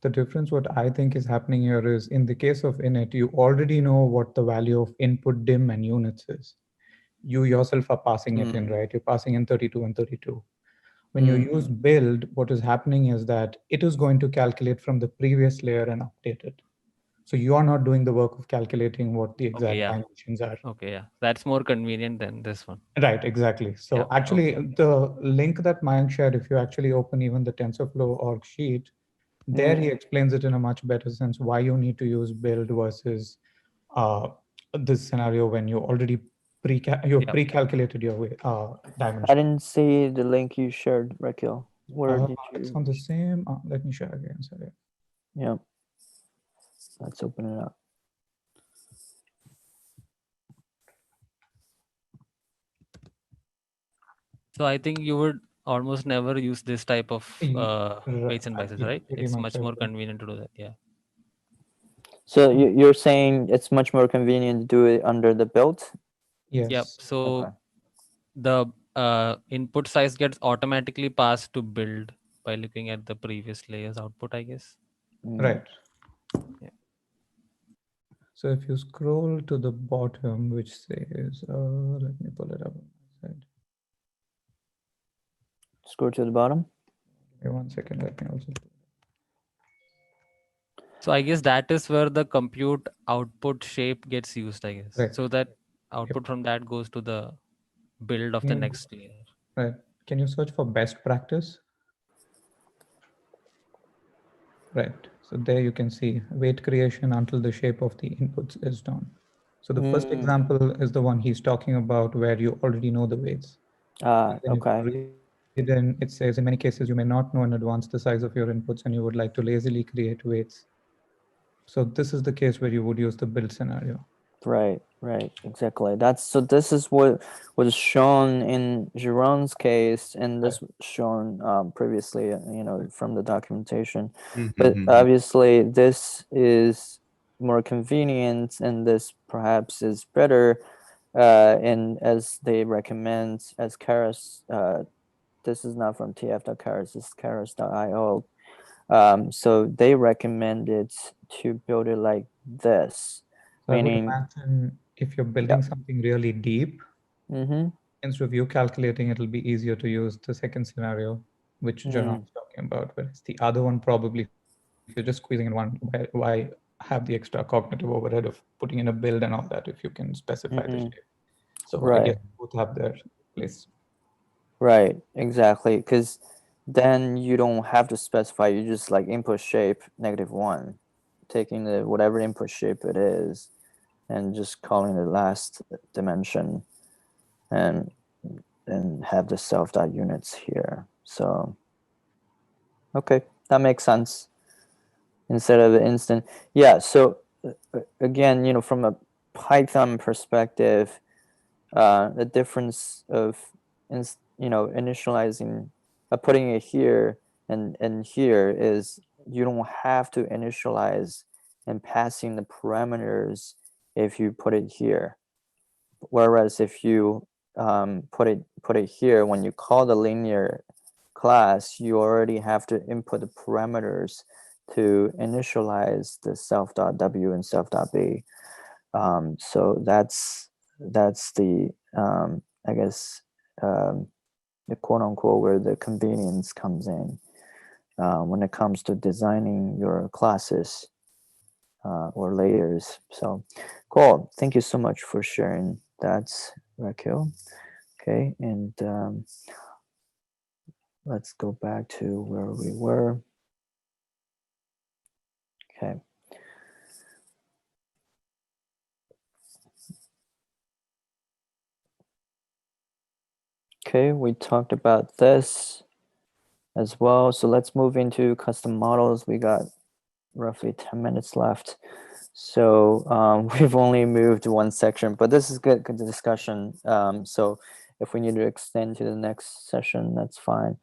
The difference, what I think is happening here is, in the case of init, you already know what the value of input dim and units is. You yourself are passing it in, right? You're passing in 32 and 32. When you use build, what is happening is that it is going to calculate from the previous layer and update it. So you are not doing the work of calculating what the exact dimensions are. Okay, yeah. That's more convenient than this one. Right, exactly. So Yeah, actually, the link that Mayank shared, if you actually open even the TensorFlow org sheet, there he explains it in a much better sense why you need to use build versus this scenario when you already pre-calculated your way, dimension. I didn't see the link you shared, Rakil. Where did you? It's on the same. Let me share again. Sorry. Yeah. Let's open it up. So I think you would almost never use this type of weights and biases, right? It's much more convenient to do that. Yeah. So you're saying it's much more convenient to do it under the build? Yes. Yep. So the input size gets automatically passed to build by looking at the previous layer's output, I guess. Right. Yeah. So if you scroll to the bottom, which says, let me pull it up on my side. Scroll to the bottom. Give me 1 second. Let me also. So I guess that is where the compute output shape gets used, I guess. Right. So that output from that goes to the build of the next layer. Right. Can you search for best practice? Right. So there you can see weight creation until the shape of the inputs is done. So the first example is the one he's talking about where you already know the weights. Okay. If you read in, it says, in many cases, you may not know in advance the size of your inputs and you would like to lazily create weights. So this is the case where you would use the build scenario. Right, exactly. This is what was shown in Jerome's case, and this was shown previously, from the documentation. But obviously, this is more convenient, and this perhaps is better. And as they recommend, as Keras, this is not from tf.keras, it's keras.io. So they recommended to build it like this, So I would meaning, imagine if you're building something really deep, instead of you calculating, it'll be easier to use the second scenario, which Jaron is talking about. Whereas the other one, probably, if you're just squeezing in one, why have the extra cognitive overhead of putting in a build and all that if you can specify the shape? So I guess both have their place. Right, exactly. Because then you don't have to specify, you just like input shape -1, taking the whatever input shape it is, and just calling the last dimension, and have the self.units here. So, okay, that makes sense. Instead of the instant. Yeah, so again, from a Python perspective, the difference of initializing, putting it here and here is you don't have to initialize and passing the parameters if you put it here. Whereas if you put it here, when you call the linear class, you already have to input the parameters to initialize the self.w and self.b. So that's the I guess the quote unquote where the convenience comes in when it comes to designing your classes or layers. So cool. Thank you so much for sharing that, Raquel. Okay, and let's go back to where we were. Okay. Okay, we talked about this as well. So let's move into custom models. We got roughly 10 minutes left. So we've only moved one section, but this is good discussion. So if we need to extend to the next session, that's fine.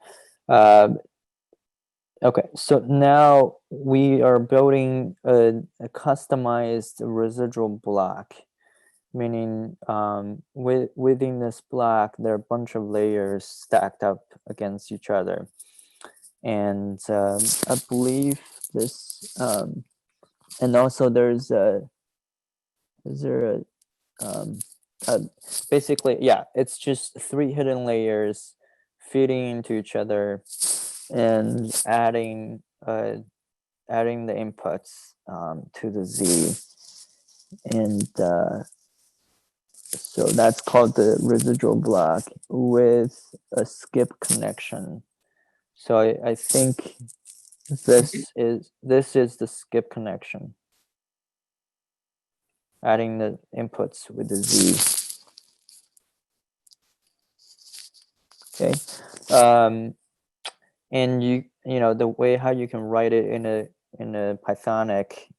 Okay, so now we are building a customized residual block, meaning within this block, there are a bunch of layers stacked up against each other. And I believe this, and also there's basically, yeah, it's just 3 hidden layers feeding into each other and adding the inputs to the Z. And so that's called the residual block with a skip connection. So I think this is the skip connection, adding the inputs with the Z. Okay. And you know the way how you can write it in a Pythonic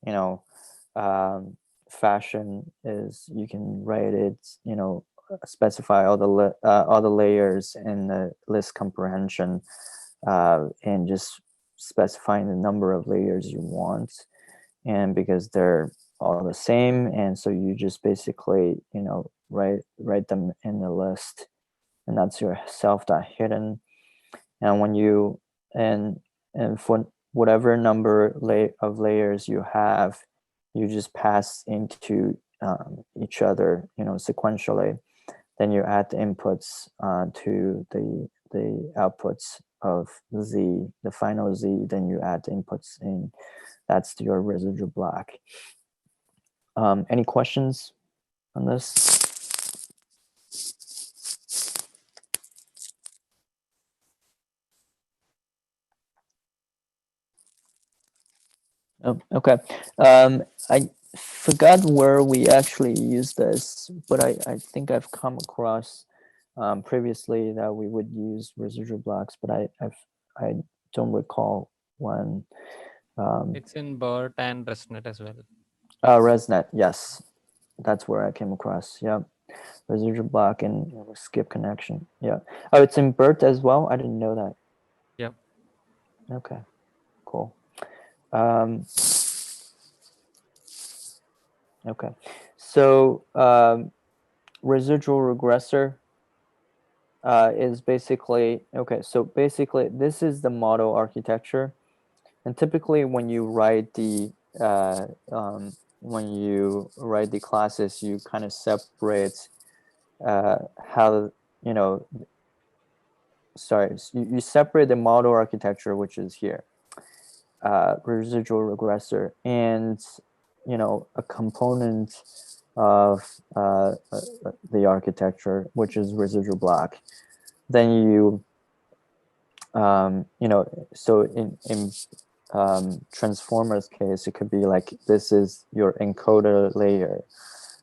fashion is you can write it, specify all the layers in the list comprehension, and just specifying the number of layers you want, and because they're all the same, and so you just basically write them in the list, and that's your self.hidden. And when you and for whatever number of layers you have, you just pass into each other, sequentially. Then you add the inputs to the outputs of Z, the final Z. Then you add the inputs in. That's your residual block. Any questions on this? Oh, okay. I forgot where we actually use this, but I think I've come across previously that we would use residual blocks, but I don't recall when. It's in BERT and ResNet as well. ResNet, yes, that's where I came across. Yeah, residual block and skip connection. Yeah. Oh, it's in BERT as well. I didn't know that. Yep. Okay, cool. Okay, so residual regressor is basically, okay, so basically this is the model architecture. And typically when you write the classes, you kind of separate how, you know, sorry, you separate the model architecture, which is here, residual regressor, and, you know, a component of the architecture, which is residual block. Then you, you know, so in transformers case, it could be like, this is your encoder layer.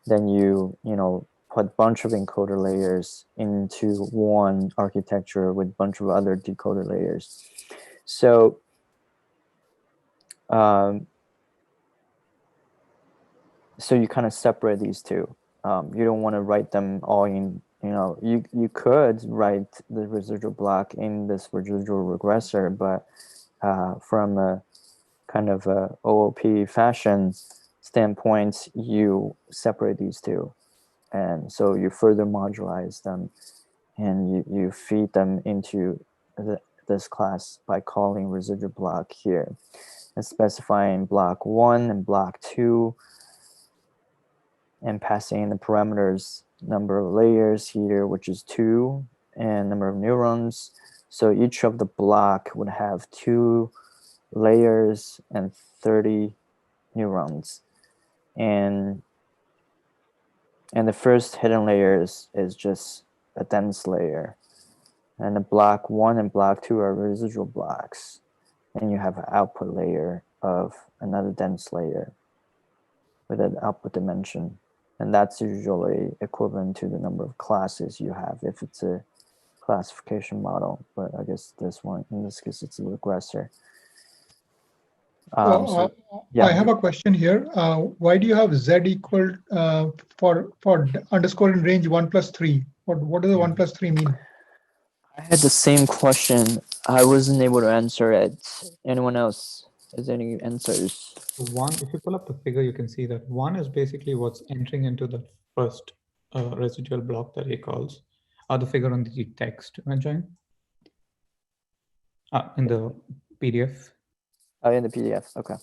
Then you know, put a bunch of encoder layers into one architecture with a bunch of other decoder layers. So so you kind of separate these two. You don't want to write them all in, you know, you could write the residual block in this residual regressor, but from a kind of a OOP fashion standpoint, you separate these two. And so you further modularize them, and you feed them into this class by calling residual block here and specifying block 1 and block 2, and passing in the parameters, number of layers here, which is 2, and number of neurons. So each of the block would have 2 layers and 30 neurons. And the first hidden layer is just a dense layer. And the block 1 and block 2 are residual blocks. And you have an output layer of another dense layer with an output dimension. And that's usually equivalent to the number of classes you have if it's a classification model. But I guess this one, in this case, it's a regressor. Yeah. I have a question here. Why do you have Z equal for underscore in range 1 plus 3? What does the 1 plus 3 mean? I had the same question. I wasn't able to answer it. Anyone else? Is there any answers? One, if you pull up the figure, you can see that 1 is basically what's entering into the first residual block that he calls, or the figure on the text. Join? In the PDF. Oh, in the PDF. Okay.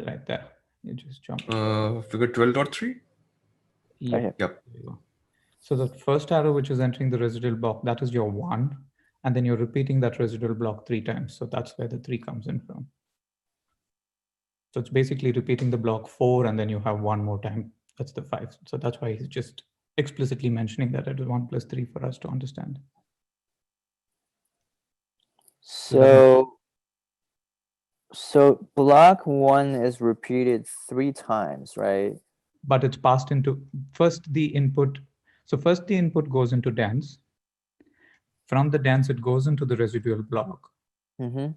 Right there. You just jump. Figure 12.3? Yep. Yep. So the first arrow, which is entering the residual block, that is your 1. And then you're repeating that residual block 3 times. So that's where the 3 comes in from. So it's basically repeating the block 4, and then you have 1 more time. That's the 5. So that's why he's just explicitly mentioning that it is 1 plus 3 for us to understand. So block 1 is repeated 3 times, right? But it's passed into first the input. So first the input goes into dense. From the dense, it goes into the residual block. Mm-hmm.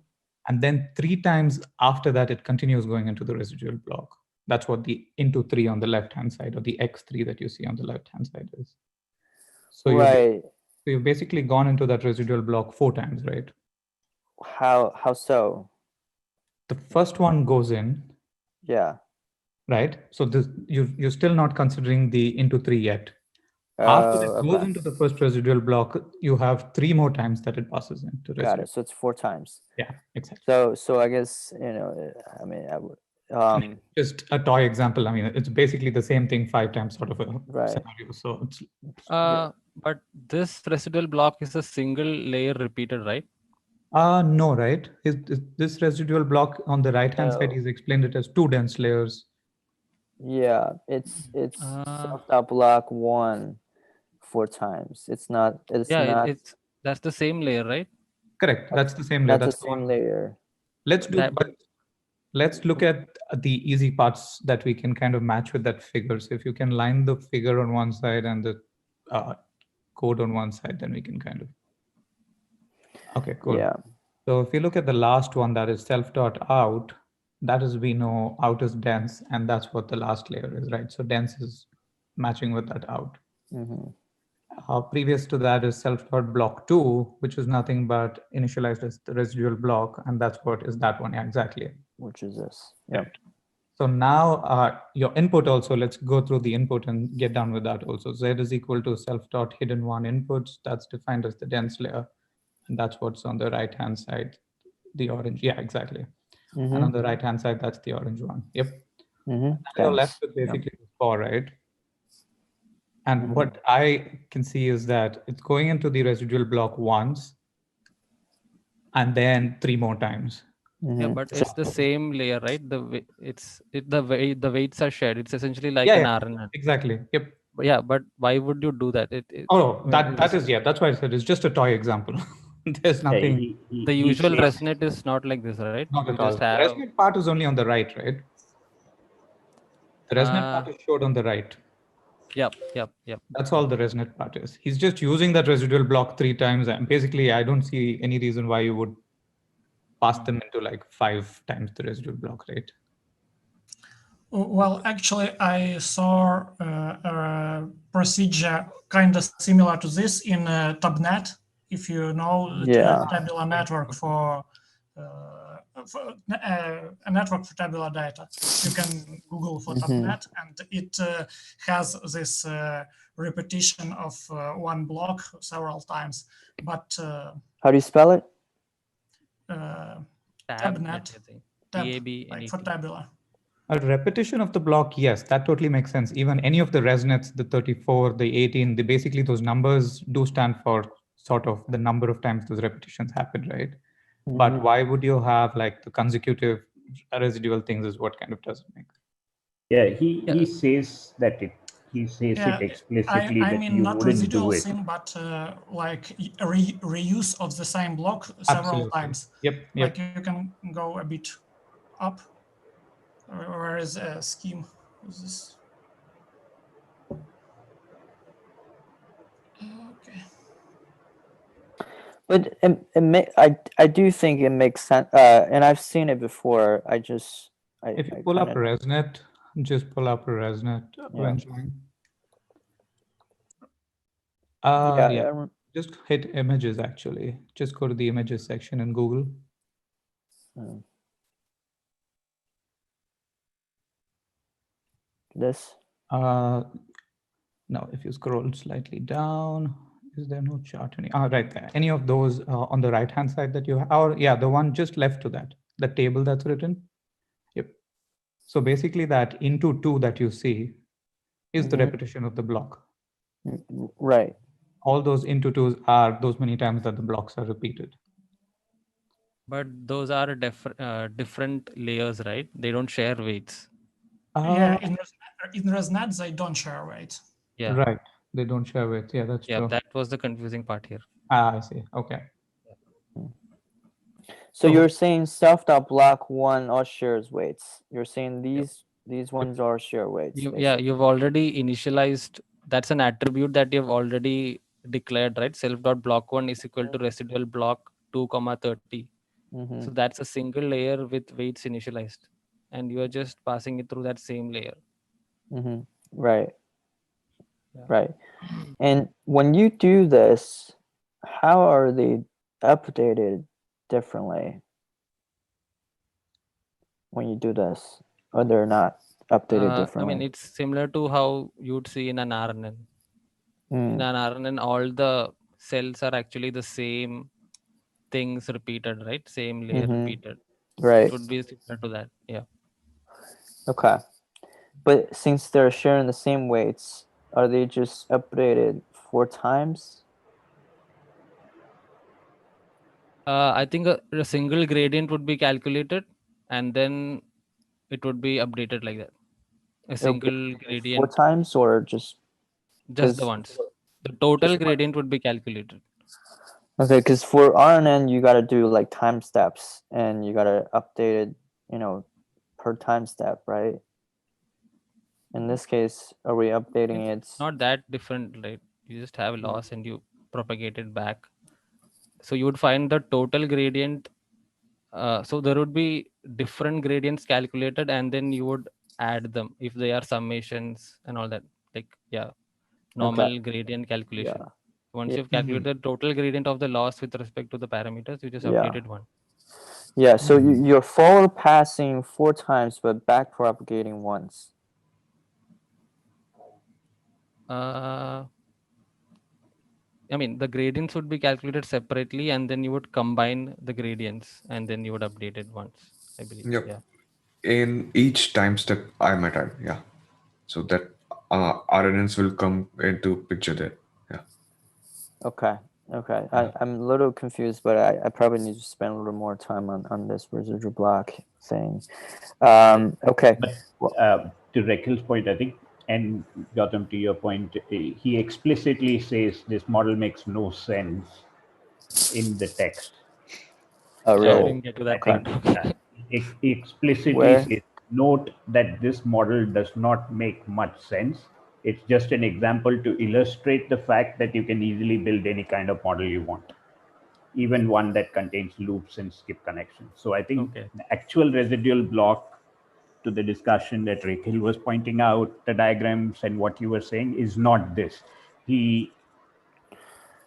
And then 3 times after that, it continues going into the residual block. That's what the into 3 on the left-hand side, or the x3 that you see on the left-hand side is. So right. You've basically gone into that residual block 4 times, right? How so? The first one goes in. Yeah. Right. So this you're still not considering the into 3 yet. After it goes into the first residual block, you have 3 more times that it passes into residual. Got it. So it's 4 times. Yeah, exactly. So I guess, you know, I mean, I would, just a toy example. I mean, it's basically the same thing 5 times sort of a scenario. So it's but this residual block is a single layer repeated, right? No, right? This residual block on the right-hand side, he's explained it as 2 dense layers. Yeah, it's self-dot block 1 4 times. It's not. That's the same layer, right? Correct. That's the same layer. That's the same layer. Let's look at the easy parts that we can kind of match with that figure. So if you can line the figure on one side and the code on one side, then we can kind of. Okay, cool. Yeah. So if you look at the last one, that is self.out, that is, we know out is dense, and that's what the last layer is, right? So dense is matching with that out. Mm-hmm. Previous to that is self.block2, which is nothing but initialized as the residual block, and that's what is that one. Yeah, exactly. Which is this. Yeah. Right. So now your input also, let's go through the input and get done with that also. Z is equal to self.hidden1 inputs. That's defined as the dense layer. And that's what's on the right-hand side. the orange. Yeah, exactly. And on the right hand side, that's the orange one. Yep. And you're left with basically 4, right? And what I can see is that it's going into the residual block once and then 3 more times. Yeah, but it's the same layer, right? The weights are shared. It's essentially like Yeah, an yeah, RNN. exactly. Yep. Yeah, but why would you do that? That is, yeah, that's why I said it's just a toy example. There's nothing. The usual ResNet is not like this, right? Not You at all. just The have. ResNet part is only on the right, right? The ResNet part is showed on the right. Yep. That's all the ResNet part is. He's just using that residual block 3 times. And basically, I don't see any reason why you would pass them into like 5 times the residual block, right? Well, actually, I saw a procedure kind of similar to this in TabNet. If you know the tabular network for a network for tabular data, you can Google for TabNet, and it has this repetition of one block several times. But how do you spell it? TabNet, like for tabular. A repetition of the block, yes, that totally makes sense. Even any of the resonets, the 34, the 18, basically those numbers do stand for sort of the number of times those repetitions happen, right? But why would you have like the consecutive residual things is what kind of doesn't make sense. Yeah, he says that he says it explicitly I that mean, you not wouldn't residual do it. sim, but like reuse of the same block several times. Yep. Like you can go a bit up. Where is a scheme? Is this? Okay. But I do think it makes sense, and I've seen it before. If you pull up ResNet, just pull up ResNet eventually. Just hit images actually. Just go to the images section in Google. This? No, if you scroll slightly down, is there no chart? Right there. Any of those on the right hand side that you have, or yeah, the one just left to that, the table that's written. Yep. So basically that into 2 that you see is the repetition of the block. Right. All those into 2s are those many times that the blocks are repeated. But those are different layers, right? They don't share weights. Yeah, in ResNet, they don't share weights. Yeah. Right. They don't share weights. Yeah, that's true. That was the confusing part here. I see. Okay. So you're saying self.block 1 all shares weights. You're saying these ones are share weights. You've already initialized. That's an attribute that you've already declared, right? Self.block 1 is equal to residual block 2, 30. So that's a single layer with weights initialized, and you are just passing it through that same layer. Right. Right. And when you do this, how are they updated differently when you do this? Or they're not updated differently? I mean, it's similar to how you'd see in an RNN. In an RNN, all the cells are actually the same things repeated, right? Same layer repeated. Right. It would be similar to that. Yeah. Okay. But since they're sharing the same weights, are they just updated 4 times? I think a single gradient would be calculated, and then it would be updated like that. A single gradient. 4 times or just the ones. The total gradient would be calculated. Okay, because for RNN you got to do like time steps, and you got to update it, per time step, right? In this case, are we updating it? It's not that different, right? You just have a loss and you propagate it back. So you would find the total gradient. So there would be different gradients calculated, and then you would add them if they are summations and all that. Like, normal gradient calculation. Once you've calculated the total gradient of the loss with respect to the parameters, you just updated one. Yeah, so you're forward passing 4 times, but back propagating once. I mean, the gradients would be calculated separately, and then you would combine the gradients, and then you would update it once, I believe. Yep. Yeah. In each time step I might add, yeah. So that RNNs will come into picture there. Yeah. Okay. Okay. Yeah. I'm a little confused, but I probably need to spend a little more time on this residual block thing. Okay. But Well, to Rakel's point, I think, and Gautam, to your point, he explicitly says this model makes no sense in the text. oh, I really? didn't get to that Okay. part. He explicitly Where? says, note that this model does not make much sense. It's just an example to illustrate the fact that you can easily build any kind of model you want, even one that contains loops and skip connections. So I think Okay. the actual residual block to the discussion that Rakel was pointing out, the diagrams and what you were saying is not this. He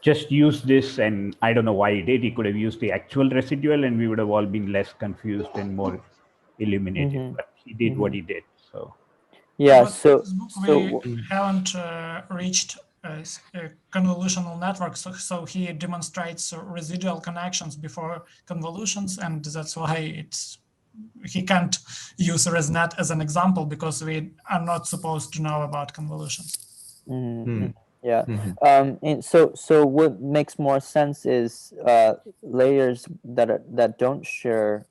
just used this, and I don't know why he did. He could have used the actual residual and we would have all been less confused and more illuminated, Mm-hmm. but he did what he did. So Yeah. But So in this book so we haven't reached convolutional networks, so he demonstrates residual connections before convolutions, and that's why he can't use ResNet as an example, because we are not supposed to know about convolutions. Mm-hmm. Yeah. Mhm. And so what makes more sense is layers that don't share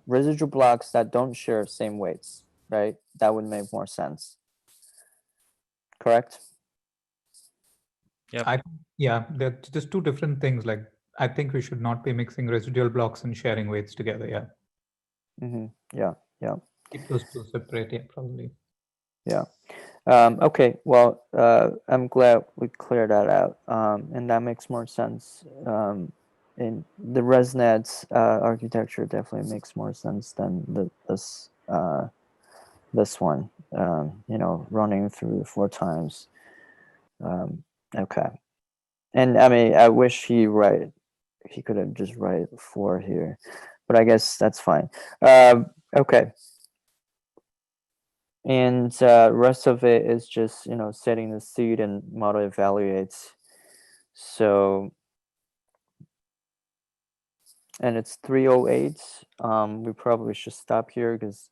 residual blocks that don't share same weights, right? That would make more sense. Correct? Yep. Yeah, they're just two different things. Like, I think we should not be mixing residual blocks and sharing weights together. Yeah. Mm-hmm. Yeah. Yeah. Keep those two separate. Yeah, probably. Yeah. Okay. Well, I'm glad we cleared that out, and that makes more sense. And the ResNet architecture definitely makes more sense than this one. You know, running through 4 times. Okay. And I mean, I wish he could have just write 4 here, but I guess that's fine. Okay. And rest of it is just, you know, setting the seed and model evaluates. So, and it's 3:08. We probably should stop here because,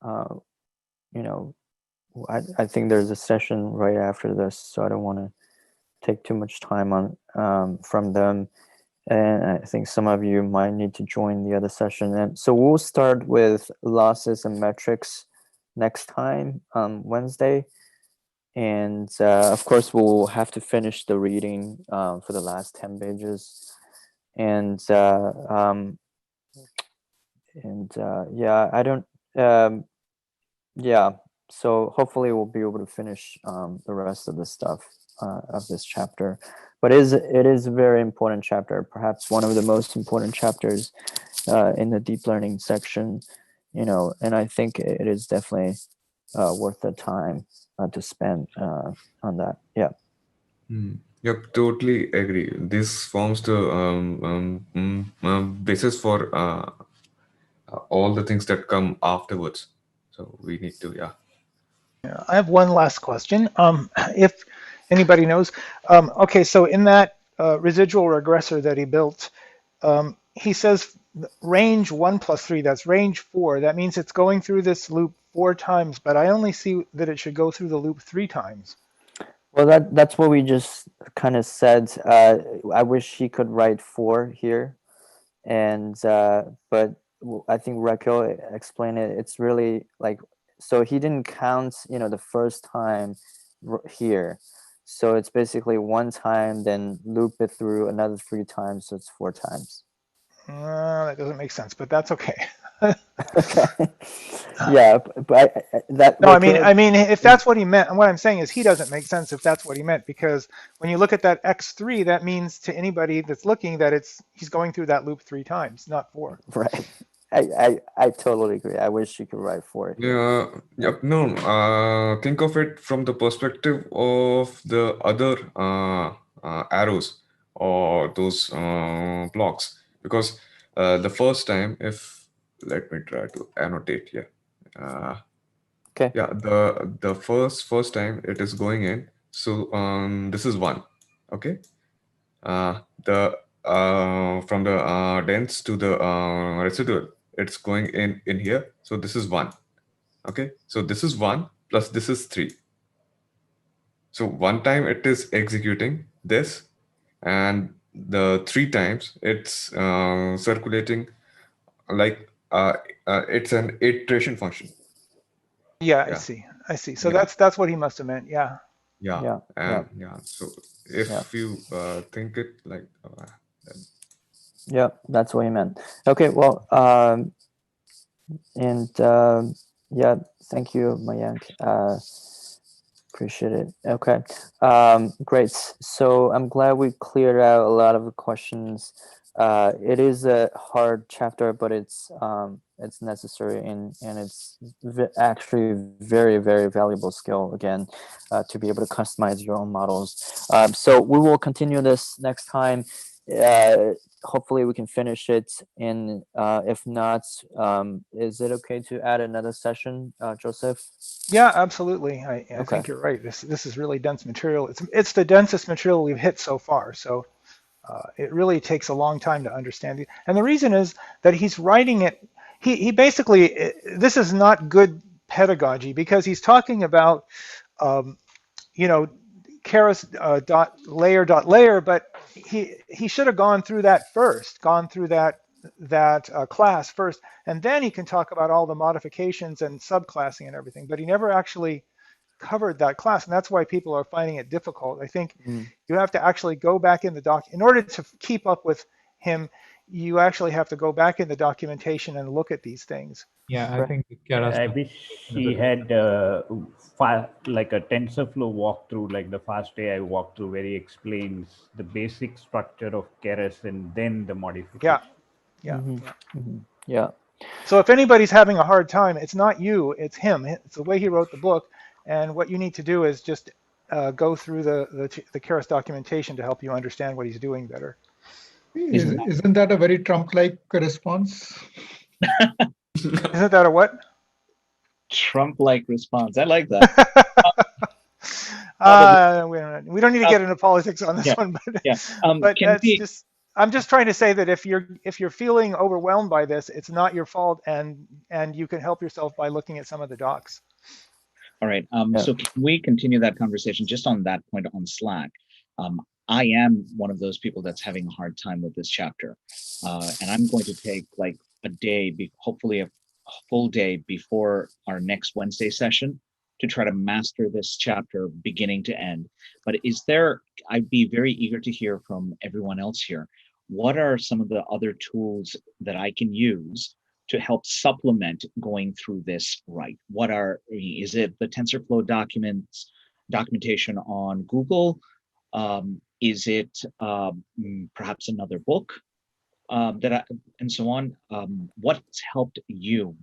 you know, I think there's a session right after this, so I don't want to take too much time on from them. And I think some of you might need to join the other session. And so we'll start with losses and metrics next time on Wednesday. And of course, we'll have to finish the reading for the last 10 pages. And yeah, I don't, yeah. So hopefully we'll be able to finish the rest of the stuff of this chapter. But it is a very important chapter, perhaps one of the most important chapters in the deep learning section, you know, and I think it is definitely worth the time to spend on that. Yeah. Yep, totally agree. This forms the basis for all the things that come afterwards. So we need to, yeah. Yeah, I have one last question. If anybody knows, okay, so in that residual regressor that he built, he says range 1 plus 3, that's range 4. That means it's going through this loop 4 times, but I only see that it should go through the loop 3 times. Well, that's what we just kind of said. I wish he could write 4 here, and but I think Raquel explained it. It's really like, so he didn't count, you know, the first time here, so it's basically 1 time, then loop it through another 3 times, so it's 4 times. That doesn't make sense, but that's okay. Okay. Yeah, but that. No, I mean, if that's what he meant, and what I'm saying is he doesn't make sense if that's what he meant, because when you look at that X3, that means to anybody that's looking that he's going through that loop 3 times, not 4. Right. I totally agree. I wish you could write 4 here. Yeah, yep, no, think of it from the perspective of the other arrows or those blocks, because the first time, if let me try to annotate here. Okay. Yeah, the first time it is going in. So this is 1, Okay. The from the dense to the residual, it's going in here. So this is 1. Okay. So this is 1 plus this is 3. So one time it is executing this, and the 3 times it's circulating, like it's an iteration function. Yeah, I Yeah. see. I see. So Yeah. that's what he must have meant. Yeah. Yeah. Yeah. And yeah. So if Yeah. you think it like then Yeah, that's what he meant. Okay, well, and yeah, thank you, Mayank. Appreciate it. Okay, great. So I'm glad we cleared out a lot of the questions. It is a hard chapter, but it's necessary, and it's actually very, very valuable skill again, to be able to customize your own models. So we will continue this next time. Hopefully we can finish it, and if not, is it okay to add another session, Joseph? Yeah, absolutely. I Okay. think you're right. This is really dense material. It's the densest material we've hit so far. So it really takes a long time to understand it. And the reason is that he's writing it. He basically, this is not good pedagogy, because he's talking about you know, Keras dot layer, but he should have gone through that first, gone through that class first, and then he can talk about all the modifications and subclassing and everything. But he never actually covered that class, and that's why people are finding it difficult. I think you have to actually go back in the doc in order to keep up with him. You actually have to go back in the documentation and look at these things. Yeah, I think Kara's I wish he had like a TensorFlow walkthrough, like the fast AI walkthrough, where he explains the basic structure of Keras and then the modification. Yeah. Yeah. So if anybody's having a hard time, it's not you, it's him. It's the way he wrote the book, and what you need to do is just go through the Keras documentation to help you understand what he's doing better. Isn't that a very Trump-like response? Isn't that a what? Trump-like response. I like that. We don't need to get into politics on this one, but but that's I'm just trying to say that if you're feeling overwhelmed by this, it's not your fault, and you can help yourself by looking at some of the docs. All right. So can we continue that conversation just on that point on Slack? I am one of those people that's having a hard time with this chapter, and I'm going to take like a day, hopefully a full day before our next Wednesday session, to try to master this chapter beginning to end. But I'd be very eager to hear from everyone else here. What are some of the other tools that I can use to help supplement going through this right? Is it the TensorFlow documentation on Google? Is it perhaps another book and so on? What's helped you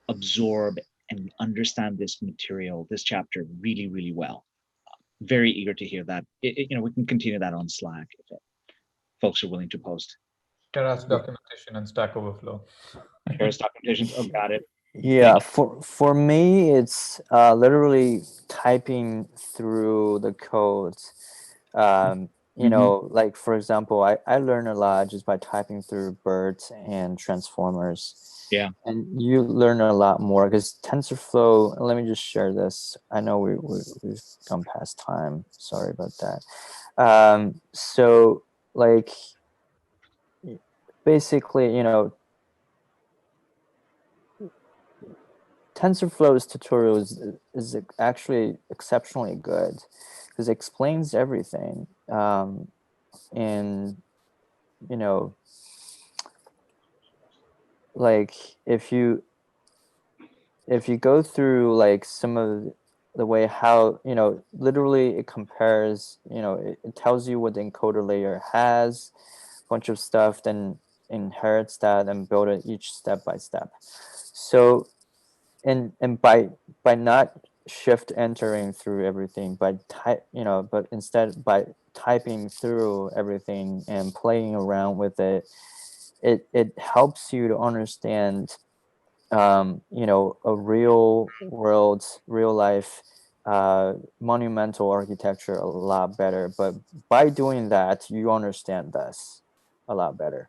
absorb and understand this material, this chapter really, really well? Very eager to hear that. We can continue that on Slack if folks are willing to post. Keras documentation and Stack Overflow. Keras documentation. Oh, got it. Yeah, for me, it's literally typing through the codes. You know, like for example, I learn a lot just by typing through BERT and transformers. Yeah. And you learn a lot more because TensorFlow, let me just share this. I know we've gone past time. Sorry about that. So like basically, you know, TensorFlow's tutorial is actually exceptionally good because it explains everything. And, you know, like if you go through like some of the way how, you know, literally it compares, you know, it tells you what the encoder layer has, a bunch of stuff, then inherits that and build it each step by step. So, and by not shift entering through everything, but instead by typing through everything and playing around with it, it helps you to understand, you know, a real world, real life monumental architecture a lot better. But by doing that, you understand this a lot better.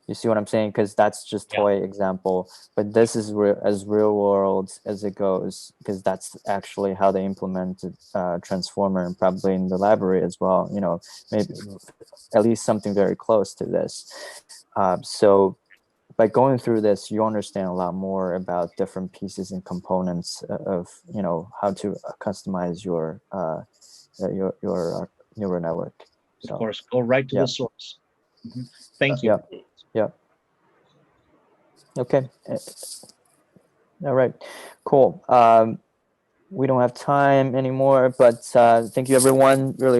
You see what I'm saying? Because that's just toy example, but this is as real world as it goes, because that's actually how they implemented transformer, and probably in the library as well. You know, maybe at least something very close to this. So by going through this, you understand a lot more about different pieces and components of, you know, how to customize your neural network. So, of course, go right to the source. Thank you. Yeah. Okay. All right. Cool. We don't have time anymore, but thank you, everyone. Really